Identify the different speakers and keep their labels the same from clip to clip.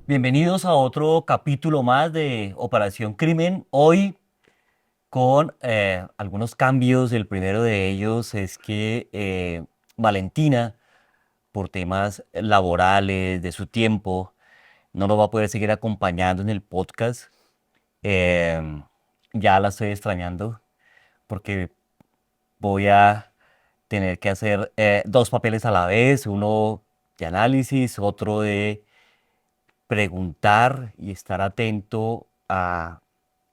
Speaker 1: Bienvenidos a otro capítulo más de Operación Crimen. Hoy con algunos cambios. El primero de ellos es que Valentina, por temas laborales, de su tiempo, no nos va a poder seguir acompañando en el podcast. Eh, ya la estoy extrañando porque voy a tener que hacer dos papeles a la vez, uno de análisis, otro de preguntar y estar atento a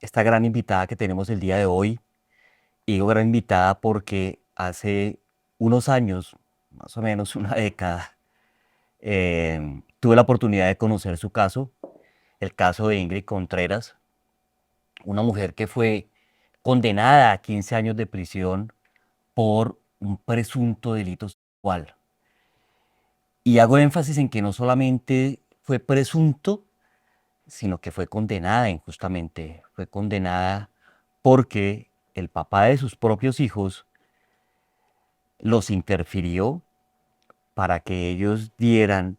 Speaker 1: esta gran invitada que tenemos el día de hoy. Y digo gran invitada porque hace unos años, más o menos una década, tuve la oportunidad de conocer su caso, el caso de Ingrid Contreras, una mujer que fue condenada a 15 años de prisión por un presunto delito sexual. Y hago énfasis en que no solamente fue presunto, sino que fue condenada injustamente. Fue condenada porque el papá de sus propios hijos los interfirió para que ellos dieran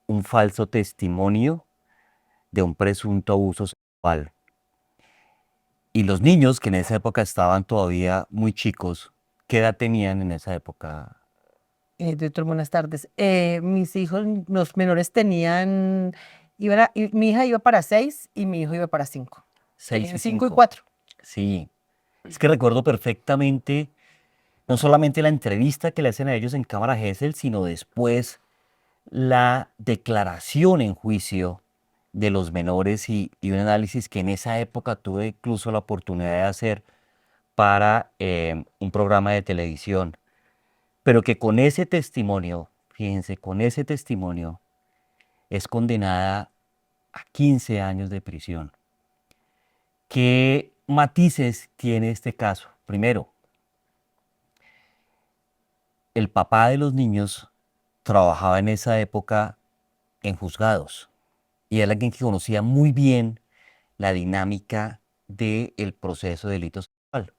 Speaker 1: un falso testimonio de un presunto abuso sexual. Y los niños, que en esa época estaban todavía muy chicos, ¿qué edad tenían en esa época?
Speaker 2: Doctor, buenas tardes. Mis hijos, los menores tenían, mi hija iba para 6 y mi hijo iba para 5.
Speaker 1: Seis
Speaker 2: Tenían
Speaker 1: y
Speaker 2: 5 y
Speaker 1: cinco.
Speaker 2: 4.
Speaker 1: Sí, es que recuerdo perfectamente no solamente la entrevista que le hacen a ellos en cámara Gesell, sino después la declaración en juicio de los menores y un análisis que en esa época tuve incluso la oportunidad de hacer para un programa de televisión, pero que con ese testimonio, fíjense, con ese testimonio es condenada a 15 años de prisión. ¿Qué matices tiene este caso? Primero, el papá de los niños trabajaba en esa época en juzgados y era alguien que conocía muy bien la dinámica del proceso de delito sexual.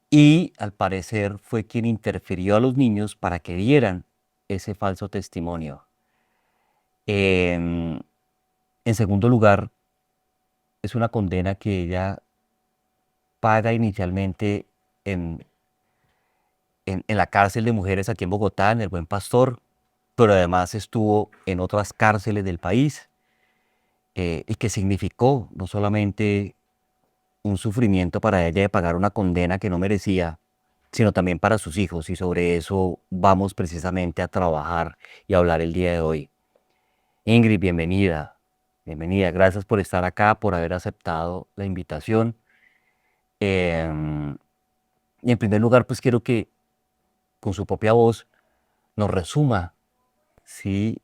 Speaker 1: Y al parecer fue quien interfirió a los niños para que dieran ese falso testimonio. Em, en segundo lugar, es una condena que ella paga inicialmente en, en la cárcel de mujeres aquí en Bogotá, en el Buen Pastor, pero además estuvo en otras cárceles del país, y que significó no solamente un sufrimiento para ella de pagar una condena que no merecía, sino también para sus hijos. Y sobre eso vamos precisamente a trabajar y a hablar el día de hoy. Ingrid, bienvenida. Bienvenida. Gracias por estar acá, por haber aceptado la invitación. Em, y en primer lugar, pues quiero que con su propia voz nos resuma, ¿sí?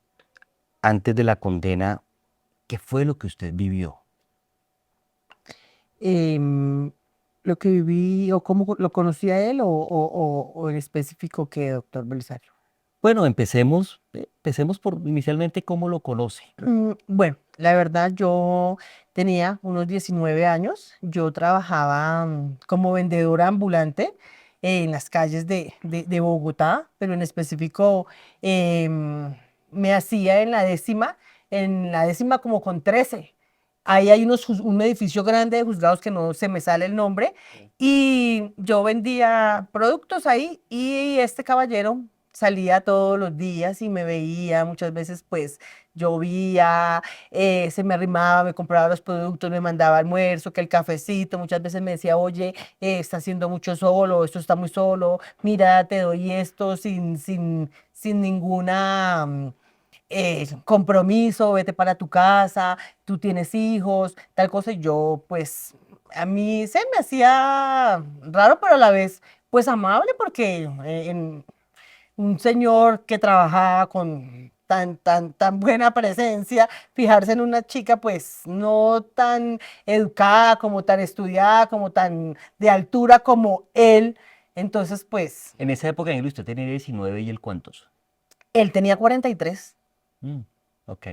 Speaker 1: Antes de la condena, ¿qué fue lo que usted vivió?
Speaker 2: Em, lo que viví, o cómo lo conocí a él, o en específico qué, doctor Belisario.
Speaker 1: Bueno, empecemos por inicialmente cómo lo conoce.
Speaker 2: Bueno, la verdad, yo tenía unos 19 años. Yo trabajaba como vendedora ambulante en las calles de Bogotá, pero en específico em, me hacía en la décima como con 13. Ahí hay un edificio grande de juzgados que no se me sale el nombre, y yo vendía productos ahí, y este caballero salía todos los días y me veía muchas veces, pues llovía, se me arrimaba, me compraba los productos, me mandaba almuerzo, que el cafecito. Muchas veces me decía, oye, está haciendo mucho solo, esto está muy solo, mira, te doy esto sin ninguna compromiso, vete para tu casa, tú tienes hijos, tal cosa. Y yo, pues, a mí se me hacía raro, pero a la vez, pues, amable, porque un señor que trabajaba con tan buena presencia, fijarse en una chica pues no tan educada, como tan estudiada, como tan de altura como él. Entonces, pues,
Speaker 1: En esa época, Ingrid, usted tenía 19 y él cuántos.
Speaker 2: él tenía 43.
Speaker 1: Mm, ok.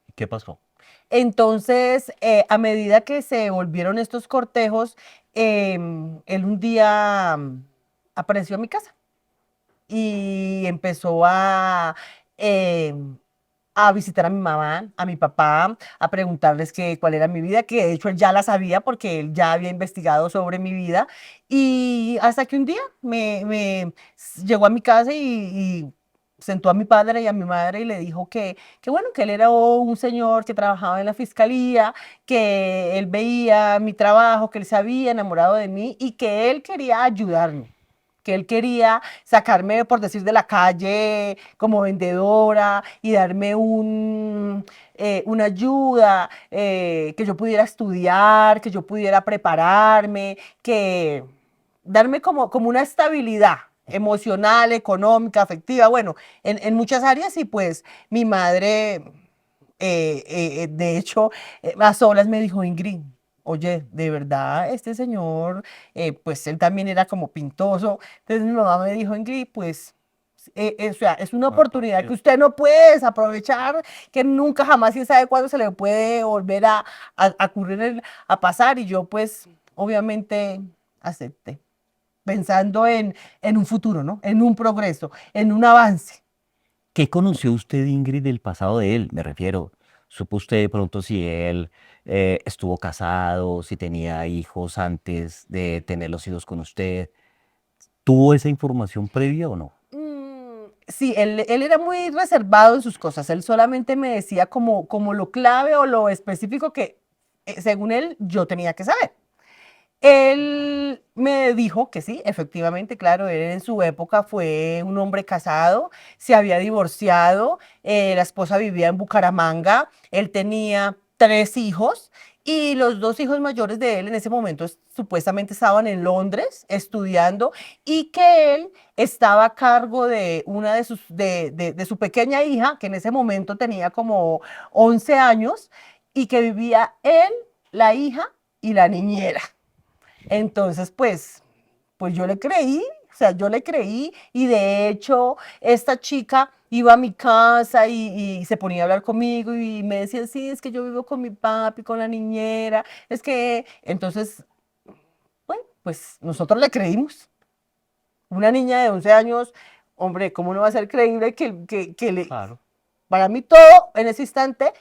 Speaker 1: ¿Y qué pasó?
Speaker 2: Entonces, a medida que se volvieron estos cortejos, él un día apareció a mi casa y empezó a, em, a visitar a mi mamá, a mi papá, a preguntarles cuál era mi vida, que de hecho él ya la sabía porque él ya había investigado sobre mi vida. Y hasta que un día llegó a mi casa y sentó a mi padre y a mi madre y le dijo que bueno, que él era un señor que trabajaba en la fiscalía, que él veía mi trabajo, que él se había enamorado de mí y que él quería ayudarme, que él quería sacarme, por decir, de la calle como vendedora y darme una ayuda, que yo pudiera estudiar, que yo pudiera prepararme, que darme como una estabilidad emocional, económica, afectiva, bueno, en muchas áreas y pues mi madre, de hecho, a solas me dijo, Ingrid, oye, de verdad, este señor, pues él también era como pintoso. Entonces mi mamá me dijo, Ingrid, pues, o sea, es una oportunidad que usted no puede desaprovechar, que nunca jamás, quién sabe cuándo se le puede volver a ocurrir, a pasar. Y yo, pues, obviamente, acepté, pensando en un futuro, ¿no? En un progreso, en un avance.
Speaker 1: ¿Qué conoció usted, Ingrid, del pasado de él? Me refiero, ¿supo usted de pronto si él estuvo casado, si tenía hijos antes de tener los hijos con usted? ¿Tuvo esa información previa o no?
Speaker 2: Sí, él era muy reservado en sus cosas. Él solamente me decía como lo clave o lo específico que, según él, yo tenía que saber. Él me dijo que sí, efectivamente, claro, él en su época fue un hombre casado, se había divorciado, la esposa vivía en Bucaramanga, él tenía 3 hijos y los 2 hijos mayores de él en ese momento supuestamente estaban en Londres estudiando y que él estaba a cargo de una de su pequeña hija, que en ese momento tenía como 11 años y que vivía él, la hija y la niñera. Entonces, pues yo le creí, o sea, yo le creí y de hecho esta chica iba a mi casa y se ponía a hablar conmigo y me decía, sí, es que yo vivo con mi papi, con la niñera, es que, entonces, bueno, pues nosotros le creímos. Una niña de 11 años, hombre, ¿cómo no va a ser creíble
Speaker 1: Claro.
Speaker 2: para mí todo en ese instante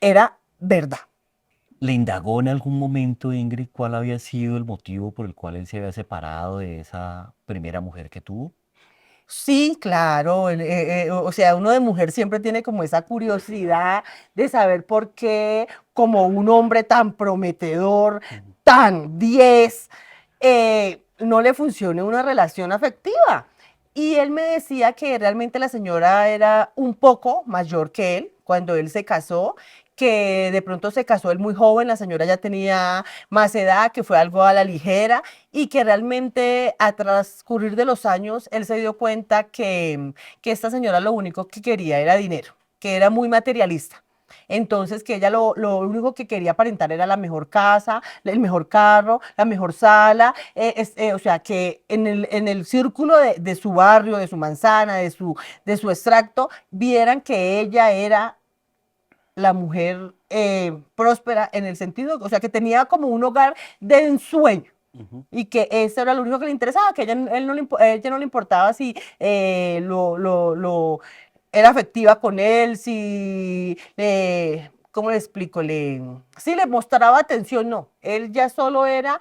Speaker 2: era verdad?
Speaker 1: ¿Le indagó en algún momento, Ingrid, cuál había sido el motivo por el cual él se había separado de esa primera mujer que tuvo?
Speaker 2: Sí, claro, o sea, uno de mujer siempre tiene como esa curiosidad de saber por qué, como un hombre tan prometedor,
Speaker 1: Ujú.
Speaker 2: tan 10, no le funcione una relación afectiva. Y él me decía que realmente la señora era un poco mayor que él cuando él se casó, que de pronto se casó él muy joven, la señora ya tenía más edad, que fue algo a la ligera y que realmente a transcurrir de los años él se dio cuenta que esta señora lo único que quería era dinero, que era muy materialista. Entonces, que ella lo único que quería aparentar era la mejor casa, el mejor carro, la mejor sala, o sea, que en el círculo de su barrio, de su manzana, de su extracto, vieran que ella era la mujer próspera en el sentido, o sea, que tenía como un hogar de ensueño
Speaker 1: Ujú.
Speaker 2: y que eso era lo único que le interesaba, que ella no le importaba si era afectiva con él, si, ¿cómo le explico? Si le mostraba atención, no, él ya solo era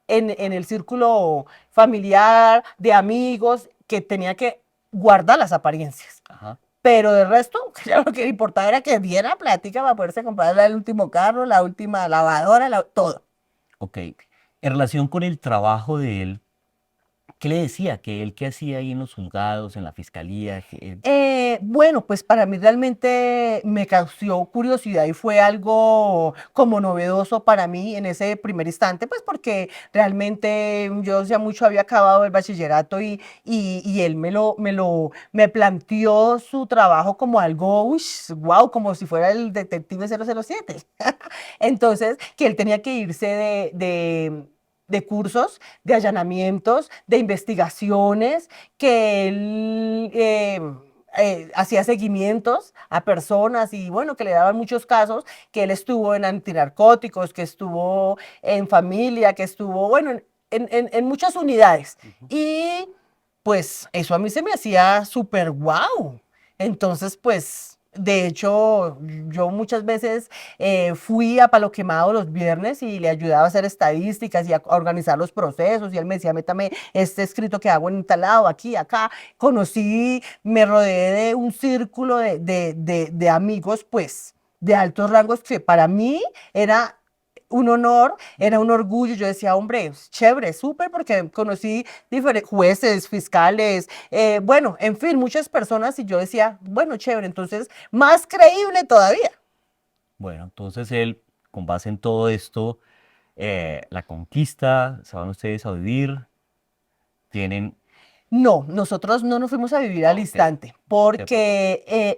Speaker 2: en el círculo familiar, de amigos, que tenía que guardar las apariencias.
Speaker 1: Ajá.
Speaker 2: Pero de resto, ya lo que le importaba era que diera plática para poderse comprar el último carro, la última lavadora, todo.
Speaker 1: Ok. En relación con el trabajo de él, ¿qué le decía? ¿Que él qué hacía ahí en los juzgados, en la fiscalía?
Speaker 2: Bueno, pues para mí realmente me causó curiosidad y fue algo como novedoso para mí en ese primer instante, pues porque realmente yo ya mucho había acabado el bachillerato y él me planteó su trabajo como algo, uy, wow, como si fuera el detective 007. Entonces, que él tenía que irse de cursos, de allanamientos, de investigaciones, que él hacía seguimientos a personas y bueno, que le daban muchos casos, que él estuvo en antinarcóticos, que estuvo en familia, que estuvo, bueno, en muchas unidades.
Speaker 1: Ujú.
Speaker 2: Y pues eso a mí se me hacía súper guau. Entonces, pues De hecho, yo muchas veces fui a Palo Quemado los viernes y le ayudaba a hacer estadísticas y a organizar los procesos. Y él me decía, métame este escrito que hago en tal lado, aquí, acá. Conocí, me rodeé de un círculo de amigos, pues, de altos rangos que para mí era un honor, era un orgullo. Yo decía, hombre, chévere, súper, porque conocí diferentes jueces, fiscales, bueno, en fin, muchas personas y yo decía, bueno, chévere, entonces más creíble todavía.
Speaker 1: Bueno, entonces él, con base en todo esto, la conquista, se van ustedes a vivir, tienen...
Speaker 2: No, nosotros no nos fuimos a vivir al
Speaker 1: Ok,
Speaker 2: instante
Speaker 1: de pronto.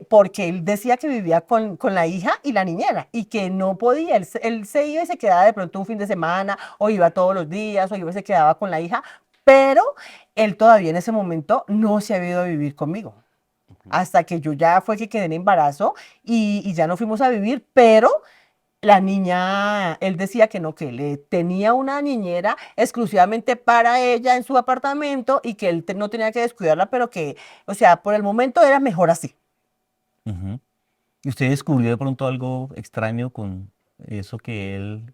Speaker 2: porque él decía que vivía con la hija y la niñera y que no podía, él se iba y se quedaba de pronto un fin de semana o iba todos los días o iba y se quedaba con la hija, pero él todavía en ese momento no se había ido a vivir conmigo.
Speaker 1: Ujú.
Speaker 2: Hasta que yo ya fue que quedé en embarazo y ya no fuimos a vivir, pero la niña, él decía que no, que le tenía una niñera exclusivamente para ella en su apartamento y que él no tenía que descuidarla, pero que, o sea, por el momento era mejor así.
Speaker 1: Ujú. ¿Y usted descubrió de pronto algo extraño con eso que él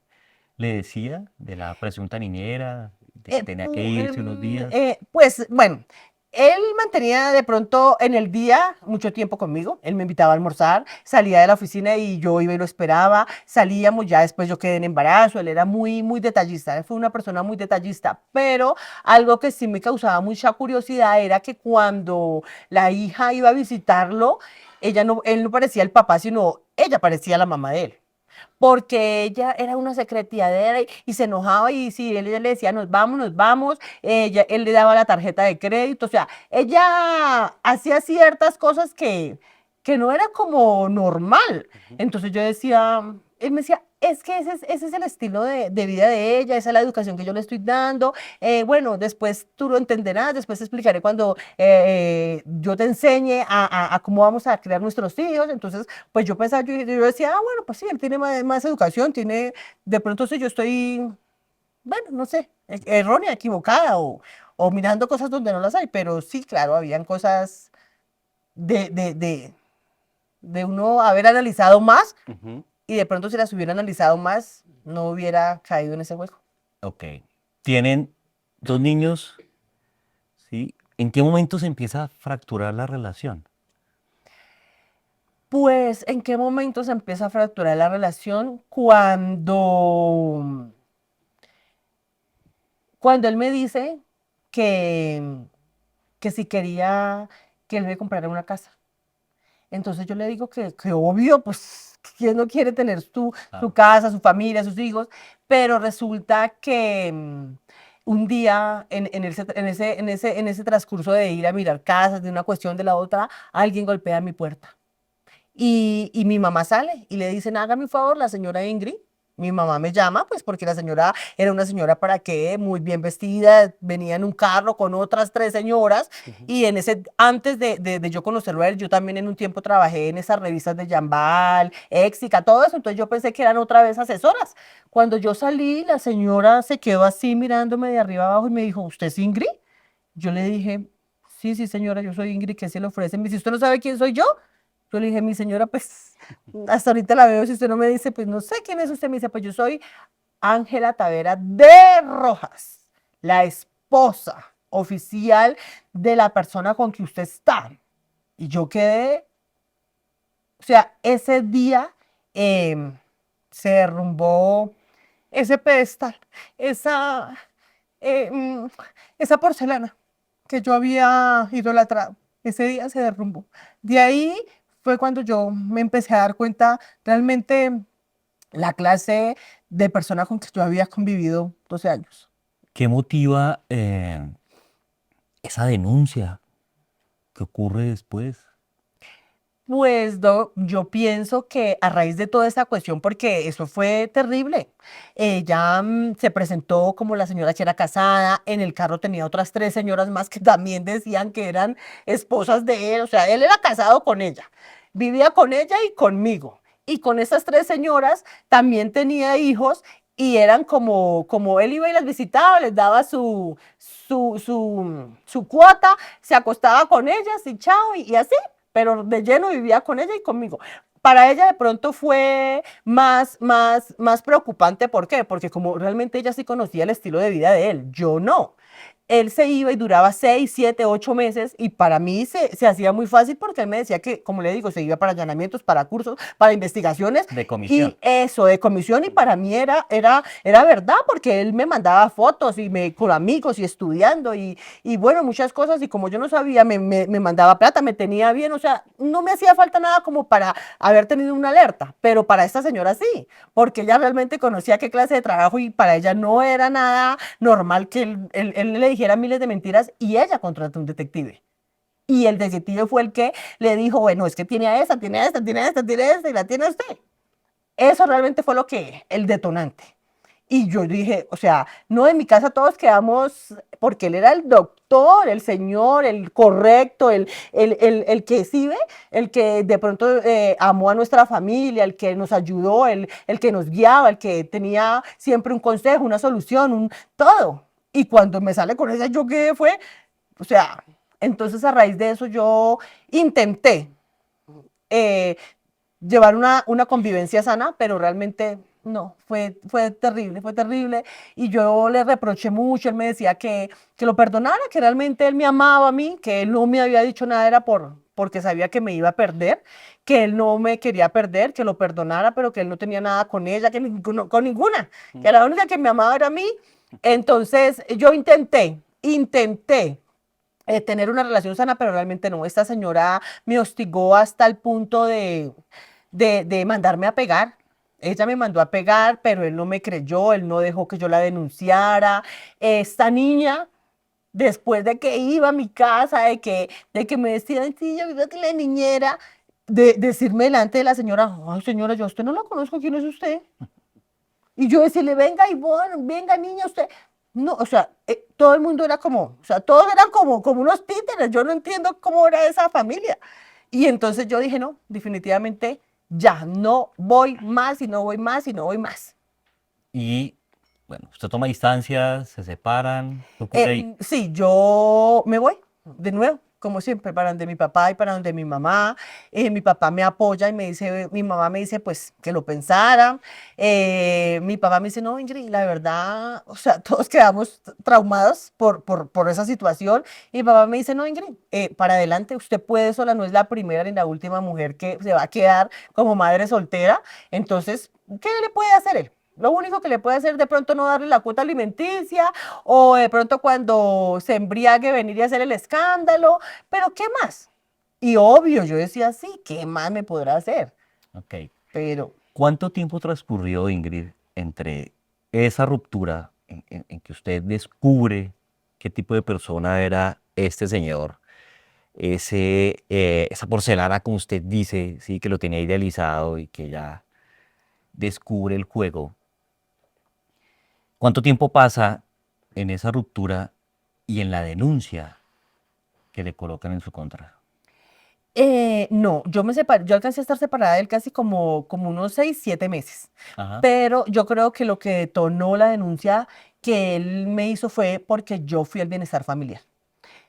Speaker 1: le decía de la presunta niñera, de que tenía que irse unos días?
Speaker 2: Pues bueno, él mantenía de pronto en el día mucho tiempo conmigo. Él me invitaba a almorzar, salía de la oficina y yo iba y lo esperaba. Salíamos, ya después yo quedé en embarazo. Él era muy, muy detallista. Él fue una persona muy detallista. Pero algo que sí me causaba mucha curiosidad era que cuando la hija iba a visitarlo, él no parecía el papá, sino ella parecía la mamá de él porque ella era una secretiadera y se enojaba y si él ella le decía nos vamos, él le daba la tarjeta de crédito, o sea, ella hacía ciertas cosas que no era como normal.
Speaker 1: Ujú.
Speaker 2: Entonces yo decía, él me decía, es que ese es el estilo de vida de ella, esa es la educación que yo le estoy dando. Bueno, después tú lo entenderás, después te explicaré cuando yo te enseñe a cómo vamos a crear nuestros hijos. Entonces, pues yo pensaba, yo decía, ah, bueno, pues sí, él tiene más educación, tiene, de pronto si yo estoy, bueno, no sé, errónea, equivocada o mirando cosas donde no las hay, pero sí, claro, habían cosas de, de, de, de uno haber analizado más
Speaker 1: Ujú.
Speaker 2: y de pronto si las hubiera analizado más, no hubiera caído en ese juego.
Speaker 1: Ok. Tienen dos niños, ¿sí? ¿En qué momento se empieza a fracturar la relación?
Speaker 2: Pues, ¿en qué momento se empieza a fracturar la relación? Cuando él me dice que, que si quería que él me comprara una casa. Entonces yo le digo que obvio, pues, ¿quién no quiere tener su
Speaker 1: Claro.
Speaker 2: casa, su familia, sus hijos? Pero resulta que un día, en ese transcurso de ir a mirar casas, de una cuestión de la otra, alguien golpea mi puerta. Y mi mamá sale y le dicen, hágame un favor, la señora Ingrid. Mi mamá me llama, pues porque la señora era una señora para qué, muy bien vestida, venía en un carro con otras tres señoras
Speaker 1: Ujú.
Speaker 2: y antes de yo conocerlo a él, yo también en un tiempo trabajé en esas revistas de Jambal, Éxica, todo eso, entonces yo pensé que eran otra vez asesoras. Cuando yo salí, la señora se quedó así mirándome de arriba abajo y me dijo, ¿usted es Ingrid? Yo le dije, sí, sí, señora, yo soy Ingrid, ¿qué se le ofrece? Me dice, ¿usted no sabe quién soy yo? Yo le dije, mi señora, pues hasta ahorita la veo, si usted no me dice, pues no sé quién es usted. Me dice, pues yo soy Ángela Tavera de Rojas, la esposa oficial de la persona con que usted está. Y yo quedé, o sea, ese día em, se derrumbó ese pedestal, esa, eh, mm, esa porcelana que yo había idolatrado. Ese día se derrumbó. De ahí fue cuando yo me empecé a dar cuenta realmente la clase de persona con que yo había convivido 12 años.
Speaker 1: ¿Qué motiva esa denuncia que ocurre después?
Speaker 2: Pues yo pienso que a raíz de toda esa cuestión, porque eso fue terrible, ella se presentó como la señora que era casada, en el carro tenía otras tres señoras más que también decían que eran esposas de él, o sea, él era casado con ella, vivía con ella y conmigo, y con esas tres señoras también tenía hijos y eran como él iba y las visitaba, les daba su cuota, se acostaba con ellas y chao, y así. pero de lleno vivía con ella y conmigo. Para ella de pronto fue más preocupante. ¿Por qué? Porque como realmente ella sí conocía el estilo de vida de él, yo no. Él se iba y duraba 6, 7, 8 meses y para mí se hacía muy fácil porque él me decía que, como le digo, se iba para allanamientos, para cursos, para investigaciones
Speaker 1: De
Speaker 2: y
Speaker 1: comisión.
Speaker 2: eso de comisión y para mí era verdad porque él me mandaba fotos y con amigos y estudiando y bueno, muchas cosas y como yo no sabía, me mandaba plata, me tenía bien, o sea, no me hacía falta nada como para haber tenido una alerta, pero para esta señora sí, porque ella realmente conocía qué clase de trabajo y para ella no era nada normal que él le dijera miles de mentiras y ella contrató un detective. Y el detective fue el que le dijo, bueno, es que tiene a esta, tiene a esta, tiene a esta, tiene a esta y la tiene usted. Eso realmente fue lo que, el detonante. Y yo dije, o sea, no, en mi casa todos quedamos, porque él era el doctor, el señor, el correcto, el que sí ve, el que de pronto amó a nuestra familia, el que nos ayudó, el que nos guiaba, el que tenía siempre un consejo, una solución, todo. Y cuando me sale con esa, yo qué fue, o sea, entonces a raíz de eso yo intenté eh, llevar una convivencia sana, pero realmente no, fue terrible, fue terrible. Y yo le reproché mucho, él me decía que lo perdonara, que realmente él me amaba a mí, que él no me había dicho nada, era porque sabía que me iba a perder, que él no me quería perder, que lo perdonara, pero que él no tenía nada con ella, con ninguna, que la única que me amaba era a mí. Entonces yo intenté tener una relación sana, pero realmente no. Esta señora me hostigó hasta el punto de mandarme a pegar. Ella me mandó a pegar, pero él no me creyó, él no dejó que yo la denunciara. Esta niña, después de que iba a mi casa, de que me decían, sí, yo vivo que la niñera, de decirme delante de la señora, ay señora, yo a usted no la conozco, ¿quién es usted? Y yo decirle, venga, Ivonne, venga, niña, usted. No, o sea, todo el mundo era como, o sea, todos eran como unos títeres. Yo no entiendo cómo era esa familia. Y entonces yo dije, no, definitivamente ya no voy más y no voy más y no voy más.
Speaker 1: Y bueno, usted toma distancias, se separan. ¿Qué ocurre ahí?
Speaker 2: Sí, yo me voy de nuevo, como siempre, para donde mi papá y para donde mi mamá. Mi papá me apoya y me dice, mi mamá me dice, pues, que lo pensara. Mi papá me dice, no, Ingrid, la verdad, o sea, todos quedamos traumados por esa situación. Y mi papá me dice, no, Ingrid, para adelante, usted puede sola, no es la primera ni la última mujer que se va a quedar como madre soltera. Entonces, ¿qué le puede hacer él? Lo único que le puede hacer de pronto no darle la cuota alimenticia o de pronto cuando se embriague venir y hacer el escándalo, pero ¿qué más? Y obvio, yo decía, sí, ¿qué más me podrá hacer?
Speaker 1: Ok.
Speaker 2: Pero
Speaker 1: ¿Cuánto tiempo transcurrió, Ingrid, entre esa ruptura en que usted descubre qué tipo de persona era este señor, esa porcelana, como usted dice, sí, que lo tenía idealizado y que ya descubre el juego? ¿Cuánto tiempo pasa en esa ruptura y en la denuncia que le colocan en su contra?
Speaker 2: no, yo me separé, yo alcancé a estar separada de él casi como unos 6, 7 meses.
Speaker 1: Ajá.
Speaker 2: Pero yo creo que lo que detonó la denuncia que él me hizo fue porque yo fui al bienestar familiar.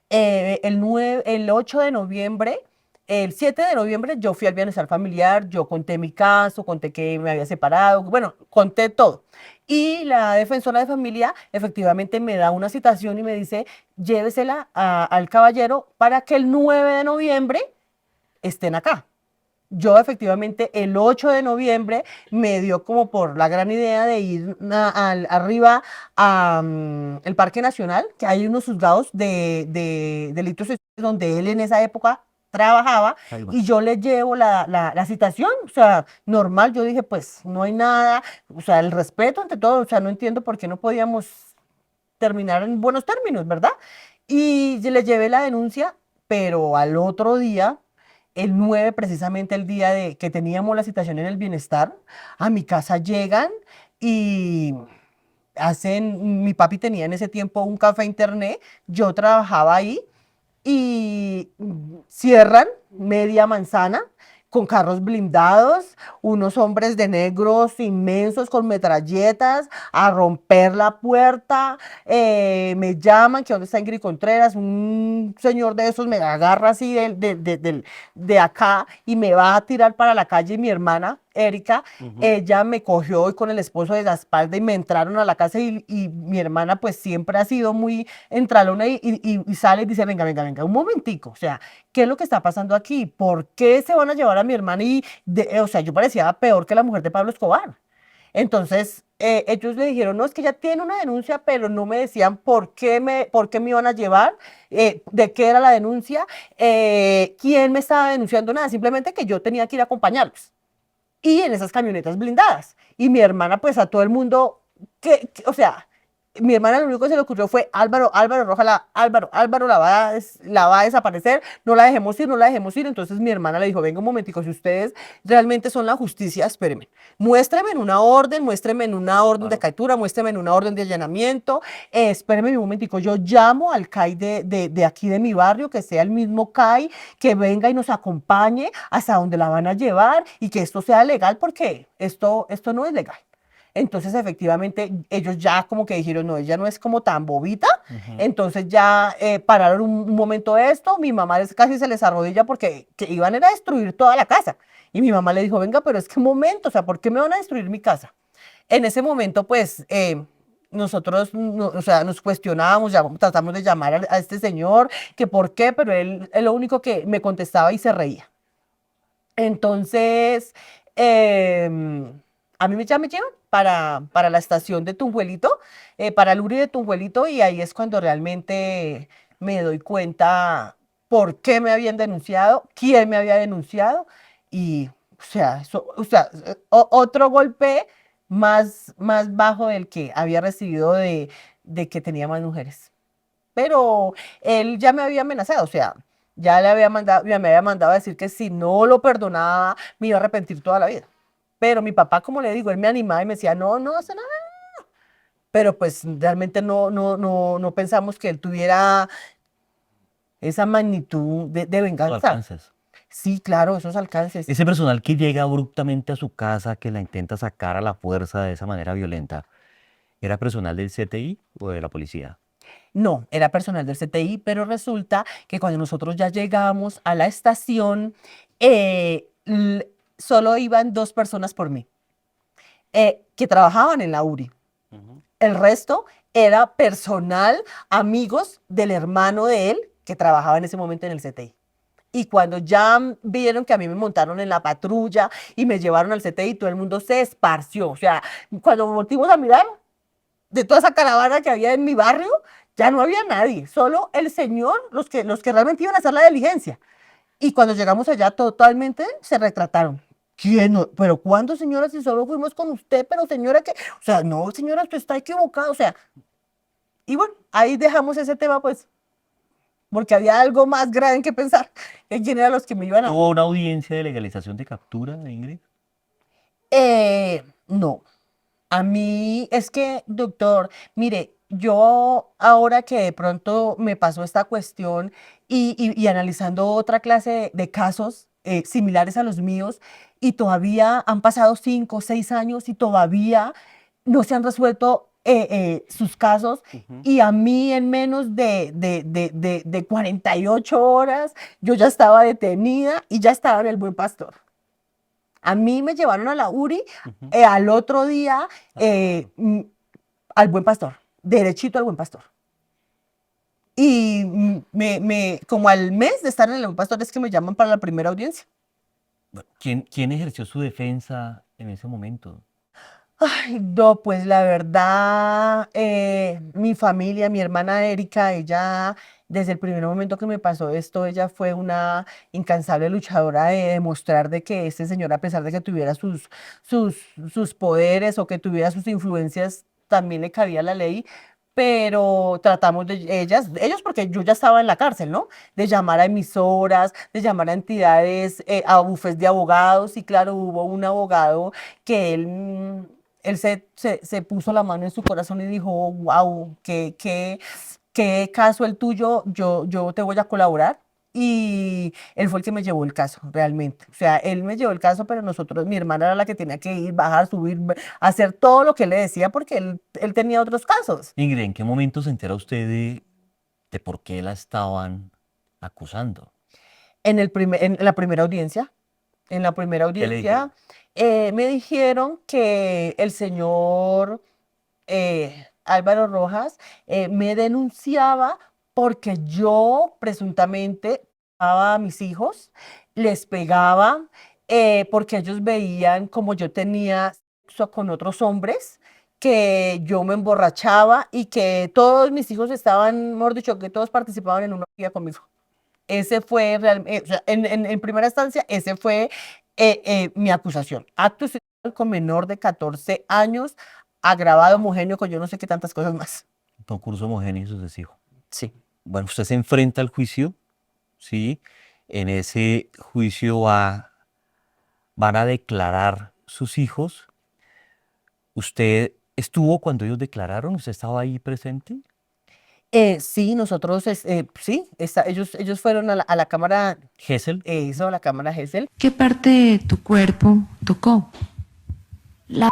Speaker 2: El 8 de noviembre, el 7 de noviembre yo fui al bienestar familiar, yo conté mi caso, conté que me había separado, bueno, conté todo. Y la defensora de familia efectivamente me da una citación y me dice, llévesela al caballero para que el 9 de noviembre estén acá. Yo efectivamente el 8 de noviembre me dio como por la gran idea de ir arriba al Parque Nacional, que hay unos juzgados de delitos sexuales donde él en esa época trabajaba
Speaker 1: Ahí va.
Speaker 2: y yo le llevo la citación, o sea, normal, yo dije, pues no hay nada, o sea, el respeto ante todo, o sea, no entiendo por qué no podíamos terminar en buenos términos, ¿verdad? Y le llevé la denuncia, pero al otro día, el 9 precisamente el día de que teníamos la citación en el bienestar, a mi casa llegan y mi papi tenía en ese tiempo un café internet, yo trabajaba ahí y cierran media manzana, con carros blindados, unos hombres de negros inmensos con metralletas a romper la puerta. Me llaman, que dónde está Ingrid Contreras, un señor de esos me agarra así de acá y me va a tirar para la calle. Mi hermana, Erika,
Speaker 1: Ujú.
Speaker 2: ella me cogió y con el esposo de la espalda y me entraron a la casa y mi hermana pues siempre ha sido muy entralona y sale y dice, venga, venga, venga, un momentico, o sea, ¿qué es lo que está pasando aquí? ¿Por qué se van a llevar a mi hermana? O sea, yo parecía peor que la mujer de Pablo Escobar. Entonces, ellos le dijeron, no, es que ya tiene una denuncia, pero no me decían por qué me iban a llevar, de qué era la denuncia, quién me estaba denunciando, nada, simplemente que yo tenía que ir a acompañarlos y en esas camionetas blindadas. Y mi hermana, pues a todo el mundo, o sea, mi hermana lo único que se le ocurrió fue Álvaro, Álvaro, Roja, Álvaro la va a desaparecer, no la dejemos ir, no la dejemos ir. Entonces mi hermana le dijo, venga un momentico, si ustedes realmente son la justicia, espérenme, muéstreme en una orden de
Speaker 1: Claro.
Speaker 2: captura, muéstreme en una orden de allanamiento, espérenme un momentico, yo llamo al CAI de aquí de mi barrio, que sea el mismo CAI, que venga y nos acompañe hasta donde la van a llevar y que esto sea legal, porque esto no es legal. Entonces, efectivamente, ellos ya como que dijeron, no, ella no es como tan bobita.
Speaker 1: Ujú.
Speaker 2: Entonces ya pararon un momento esto, mi mamá casi se les arrodilla porque que iban a destruir toda la casa. Y mi mamá le dijo, venga, pero es que un momento, o sea, ¿por qué me van a destruir mi casa? En ese momento, pues, nosotros, o sea, nos cuestionábamos, tratamos de llamar a este señor, que por qué, pero él lo único que me contestaba y se reía. Entonces, a mí ya me llevan para la estación de Tunjuelito, para el URI de Tunjuelito, y ahí es cuando realmente me doy cuenta por qué me habían denunciado, quién me había denunciado, y, otro golpe más bajo del que había recibido de que tenía más mujeres. Pero él ya me había amenazado, o sea, ya me había mandado a decir que si no lo perdonaba, me iba a arrepentir toda la vida. Pero mi papá, como le digo, él me animaba y me decía, no, no hace nada. Pero pues realmente no pensamos que él tuviera esa magnitud de
Speaker 1: Los
Speaker 2: venganza.
Speaker 1: alcances.
Speaker 2: Sí, claro, esos alcances.
Speaker 1: Ese personal que llega abruptamente a su casa, que la intenta sacar a la fuerza de esa manera violenta, ¿era personal del CTI o de la policía?
Speaker 2: No, era personal del CTI, pero resulta que cuando nosotros ya llegamos a la estación, solo iban dos personas por mí, que trabajaban en la URI.
Speaker 1: Ujú.
Speaker 2: El resto era personal, amigos del hermano de él, que trabajaba en ese momento en el CTI. Y cuando ya vieron que a mí me montaron en la patrulla y me llevaron al CTI, todo el mundo se esparció. O sea, cuando volvimos a mirar, de toda esa caravana que había en mi barrio, ya no había nadie, solo el señor, los que realmente iban a hacer la diligencia. Y cuando llegamos allá, totalmente se retrataron. ¿Quién no? ¿Pero cuándo, señora? Si solo fuimos con usted, pero señora, que, o sea, no, señora, usted está equivocada, o sea, y bueno, ahí dejamos ese tema, pues, porque había algo más grave en que pensar, que quién eran los que me iban a...
Speaker 1: ¿Tuvo una audiencia de legalización de captura, Ingrid?
Speaker 2: No, a mí es que, doctor, mire, yo ahora que de pronto me pasó esta cuestión y analizando otra clase de casos similares a los míos, y todavía han pasado 5 o 6 años y todavía no se han resuelto sus casos,
Speaker 1: Ujú.
Speaker 2: y a mí en menos de 48 horas yo ya estaba detenida y ya estaba en el Buen Pastor. A mí me llevaron a la URI,
Speaker 1: Ujú.
Speaker 2: al otro día
Speaker 1: Ah,
Speaker 2: al Buen Pastor, derechito al Buen Pastor. Y como al mes de estar en el Buen Pastor es que me llaman para la primera audiencia.
Speaker 1: bueno, ¿quién ejerció su defensa en ese momento?
Speaker 2: Ay, no, pues la verdad, mi familia, mi hermana Erika, ella, desde el primer momento que me pasó esto, ella fue una incansable luchadora de demostrar de que este señor, a pesar de que tuviera sus, sus poderes o que tuviera sus influencias, también le cabía la ley. Pero tratamos de ellos porque yo ya estaba en la cárcel, ¿no? De llamar a emisoras, de llamar a entidades, a bufes de abogados, y claro, hubo un abogado que él se puso la mano en su corazón y dijo, wow, qué caso el tuyo, yo te voy a colaborar. y él fue el que me llevó el caso, realmente. O sea, él me llevó el caso, pero nosotros, mi hermana era la que tenía que ir, bajar, subir, hacer todo lo que él le decía porque él tenía otros casos.
Speaker 1: Ingrid, ¿en qué momento se entera usted de por qué la estaban acusando?
Speaker 2: En la primera audiencia, en la primera
Speaker 1: ¿Qué le dijeron?
Speaker 2: audiencia, me dijeron que el señor Álvaro Rojas me denunciaba porque yo presuntamente a mis hijos, les pegaba, porque ellos veían como yo tenía sexo con otros hombres, que yo me emborrachaba y que todos mis hijos estaban, mejor dicho, que todos participaban en una orgía conmigo. Ese fue realmente, o sea, en primera instancia, ese fue mi acusación. Acto sexual con menor de 14 años, agravado homogéneo con yo no sé qué tantas cosas más.
Speaker 1: Concurso homogéneo y sucesivo.
Speaker 2: Sí.
Speaker 1: Bueno, usted se enfrenta al juicio, ¿sí? En ese juicio van a declarar sus hijos. ¿Usted estuvo cuando ellos declararon? ¿Usted estaba ahí presente?
Speaker 2: Sí, nosotros, sí, ellos fueron a la cámara,
Speaker 1: Gesell.
Speaker 2: eso, a la cámara Gesell.
Speaker 3: ¿Qué parte de tu cuerpo tocó?
Speaker 4: La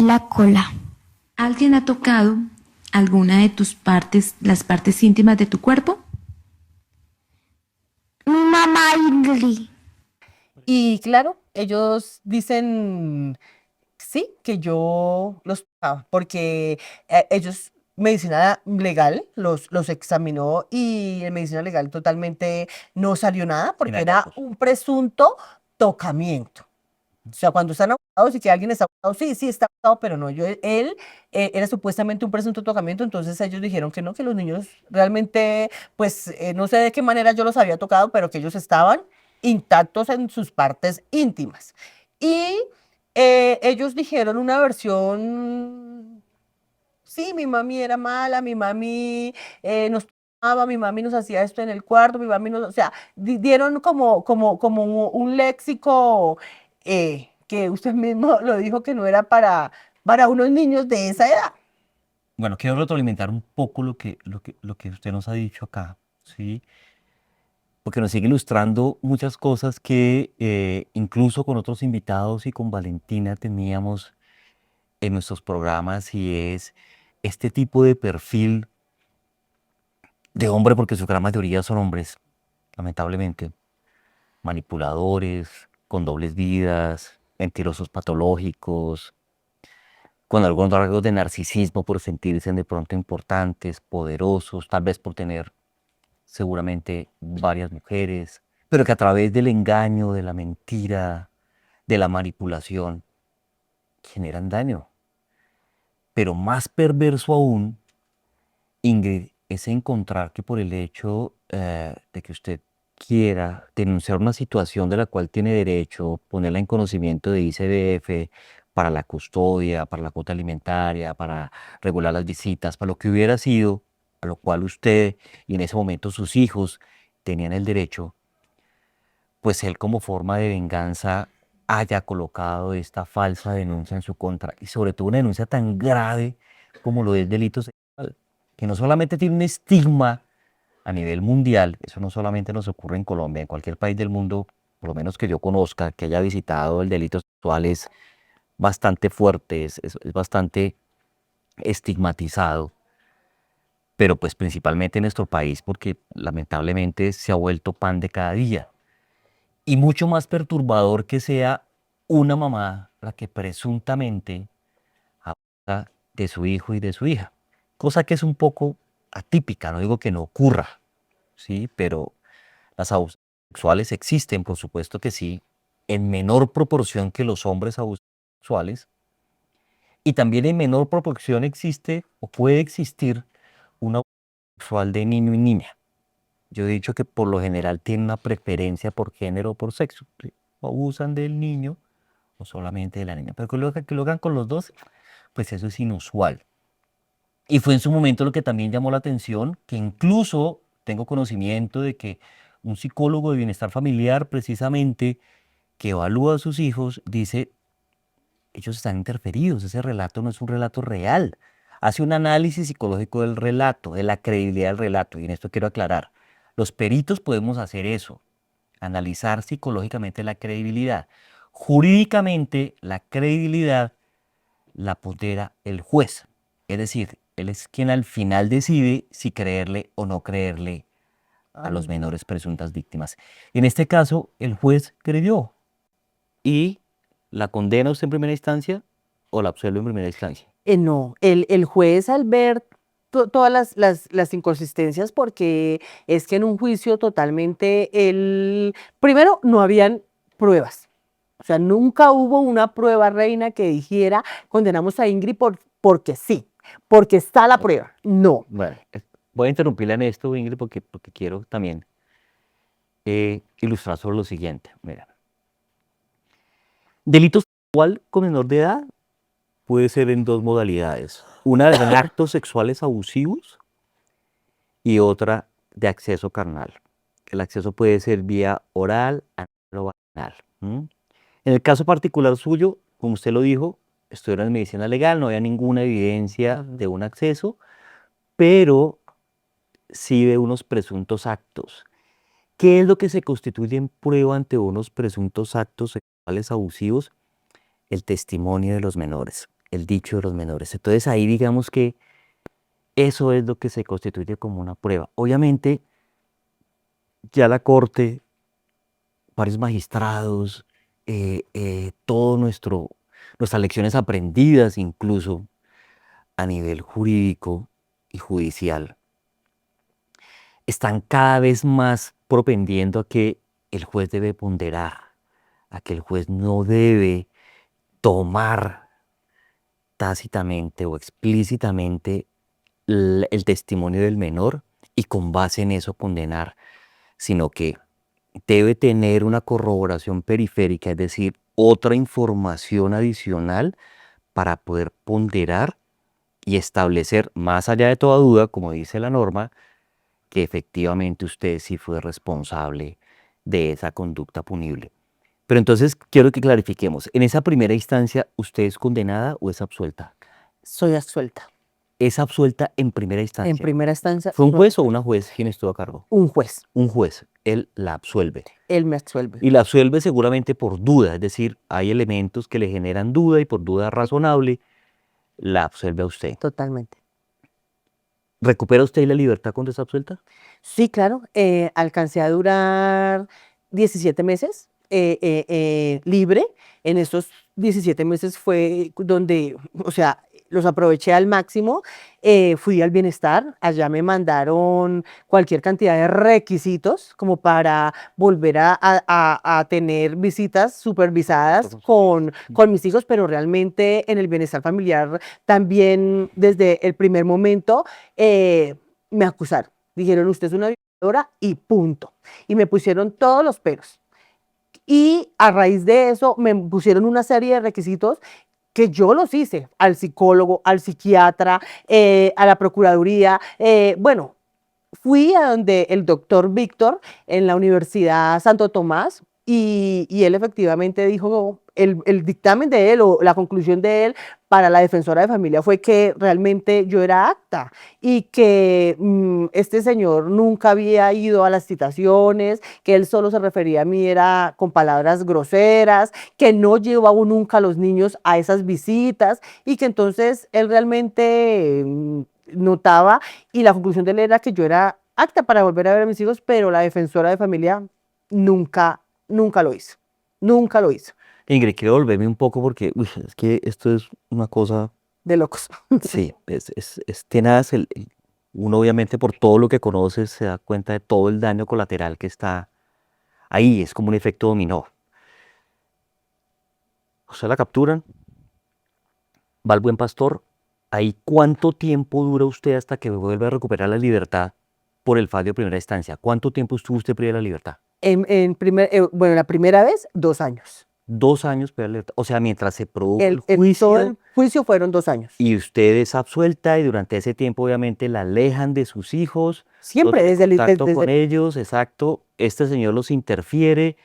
Speaker 4: la cola.
Speaker 3: ¿Alguien ha tocado alguna de tus partes, las partes íntimas de tu cuerpo?
Speaker 4: Mi mamá Ingrid.
Speaker 2: Y claro, ellos dicen sí, que yo los tocaba, porque ellos, medicina legal, los examinó y en medicina legal totalmente no salió nada porque era
Speaker 1: Inhallazgos.
Speaker 2: un presunto tocamiento. O sea, cuando están acusados y que alguien está acusado, sí, sí está acusado, pero no, él era supuestamente un presunto tocamiento, entonces ellos dijeron que no, que los niños realmente, pues no sé de qué manera yo los había tocado, pero que ellos estaban intactos en sus partes íntimas. Y ellos dijeron una versión, sí, mi mami era mala, mi mami nos tomaba, mi mami nos hacía esto en el cuarto, mi mami nos, o sea, dieron como un léxico que usted mismo lo dijo que no era para unos niños de esa edad.
Speaker 1: Bueno, quiero retroalimentar un poco lo que usted nos ha dicho acá, ¿sí? Porque nos sigue ilustrando muchas cosas que incluso con otros invitados y con Valentina teníamos en nuestros programas y es este tipo de perfil de hombre, porque su gran mayoría son hombres, lamentablemente, manipuladores, con dobles vidas, mentirosos patológicos, con algunos rasgos de narcisismo por sentirse de pronto importantes, poderosos, tal vez por tener seguramente varias mujeres, pero que a través del engaño, de la mentira, de la manipulación, generan daño. Pero más perverso aún, Ingrid, es encontrar que por el hecho de que usted quiera denunciar una situación de la cual tiene derecho, ponerla en conocimiento de ICBF para la custodia, para la cuota alimentaria, para regular las visitas, para lo que hubiera sido, a lo cual usted y en ese momento sus hijos tenían el derecho, pues él como forma de venganza haya colocado esta falsa denuncia en su contra y sobre todo una denuncia tan grave como lo es delito sexual, que no solamente tiene un estigma a nivel mundial, eso no solamente nos ocurre en Colombia, en cualquier país del mundo, por lo menos que yo conozca, que haya visitado el delito sexual es bastante fuerte, es bastante estigmatizado, pero pues principalmente en nuestro país porque lamentablemente se ha vuelto pan de cada día. Y mucho más perturbador que sea una mamá la que presuntamente abusa de su hijo y de su hija, cosa que es un poco atípica, no digo que no ocurra, ¿sí? Pero las abusos sexuales existen, por supuesto que sí, en menor proporción que los hombres abusadores sexuales, y también en menor proporción existe o puede existir un abuso sexual de niño y niña. Yo he dicho que por lo general tiene una preferencia por género o por sexo. ¿Sí? O abusan del niño o solamente de la niña. Pero que lo hagan con los dos, pues eso es inusual. Y fue en su momento lo que también llamó la atención, que incluso tengo conocimiento de que un psicólogo de bienestar familiar, precisamente, que evalúa a sus hijos, dice, ellos están interferidos, ese relato no es un relato real. Hace un análisis psicológico del relato, de la credibilidad del relato, y en esto quiero aclarar. Los peritos podemos hacer eso, analizar psicológicamente la credibilidad. Jurídicamente, la credibilidad la pondera el juez. Es decir, él es quien al final decide si creerle o no creerle a los menores presuntas víctimas. En este caso, el juez creyó y la condena usted en primera instancia o la absuelve en primera instancia.
Speaker 2: No, el juez al ver todas las inconsistencias, porque es que en un juicio totalmente, primero no habían pruebas, o sea, nunca hubo una prueba, Reina, que dijera condenamos a Ingrid porque sí, porque está la prueba. No.
Speaker 1: Bueno, voy a interrumpirle en esto, Ingrid, porque quiero también ilustrar sobre lo siguiente. Mira, delito sexual con menor de edad puede ser en dos modalidades. Una de actos sexuales abusivos y otra de acceso carnal. El acceso puede ser vía oral, anal o vaginal. En el caso particular suyo, como usted lo dijo, estudió en medicina legal, no había ninguna evidencia de un acceso, pero sí de unos presuntos actos. ¿Qué es lo que se constituye en prueba ante unos presuntos actos sexuales abusivos? El testimonio de los menores, el dicho de los menores. Entonces ahí digamos que eso es lo que se constituye como una prueba. Obviamente, ya la corte, varios magistrados, todo nuestras lecciones aprendidas incluso a nivel jurídico y judicial, están cada vez más propendiendo a que el juez debe ponderar, a que el juez no debe tomar tácitamente o explícitamente el testimonio del menor y con base en eso condenar, sino que debe tener una corroboración periférica, es decir, otra información adicional para poder ponderar y establecer, más allá de toda duda, como dice la norma, que efectivamente usted sí fue responsable de esa conducta punible. Pero entonces quiero que clarifiquemos, en esa primera instancia, ¿usted es condenada o es absuelta?
Speaker 2: Soy absuelta.
Speaker 1: Es absuelta en primera instancia.
Speaker 2: En primera instancia.
Speaker 1: ¿Fue un juez o una juez quien estuvo a cargo?
Speaker 2: Un juez.
Speaker 1: Un juez, él la absuelve.
Speaker 2: Él me absuelve.
Speaker 1: Y la absuelve seguramente por duda, es decir, hay elementos que le generan duda y por duda razonable la absuelve a usted.
Speaker 2: Totalmente.
Speaker 1: ¿Recupera usted la libertad cuando está absuelta?
Speaker 2: Sí, claro. Alcancé a durar 17 meses libre. En esos 17 meses fue donde, o sea, los aproveché al máximo. Fui al bienestar. Allá me mandaron cualquier cantidad de requisitos como para volver a tener visitas supervisadas con mis hijos, pero realmente en el bienestar familiar también desde el primer momento me acusaron. Dijeron, usted es una violadora y punto. Y me pusieron todos los peros. Y a raíz de eso me pusieron una serie de requisitos que yo los hice al psicólogo, al psiquiatra, a la procuraduría. Bueno, fui a donde el doctor Víctor en la Universidad Santo Tomás y él efectivamente dijo, el dictamen de él o la conclusión de él para la defensora de familia fue que realmente yo era apta y que este señor nunca había ido a las citaciones, que él solo se refería a mí era con palabras groseras, que no llevaba nunca a los niños a esas visitas y que entonces él realmente notaba y la conclusión de él era que yo era apta para volver a ver a mis hijos, pero la defensora de familia nunca lo hizo. Nunca lo hizo.
Speaker 1: Ingrid, quiero volverme un poco porque es que esto es una cosa...
Speaker 2: De locos.
Speaker 1: Sí, es tenaz. Uno obviamente por todo lo que conoce se da cuenta de todo el daño colateral que está ahí. Es como un efecto dominó. O sea, la capturan, va al Buen Pastor. ¿Ahí cuánto tiempo dura usted hasta que vuelve a recuperar la libertad por el fallo de primera instancia? ¿Cuánto tiempo estuvo usted privada de la libertad?
Speaker 2: Bueno, la primera vez, 2 años.
Speaker 1: 2 años privada de la libertad. O sea, mientras se produjo el
Speaker 2: Todo
Speaker 1: juicio
Speaker 2: el juicio fueron 2 años.
Speaker 1: y usted es absuelta y durante ese tiempo obviamente la alejan de sus hijos.
Speaker 2: Siempre,
Speaker 1: No tiene
Speaker 2: desde el...
Speaker 1: contacto con ellos, exacto. Este señor los interfiere,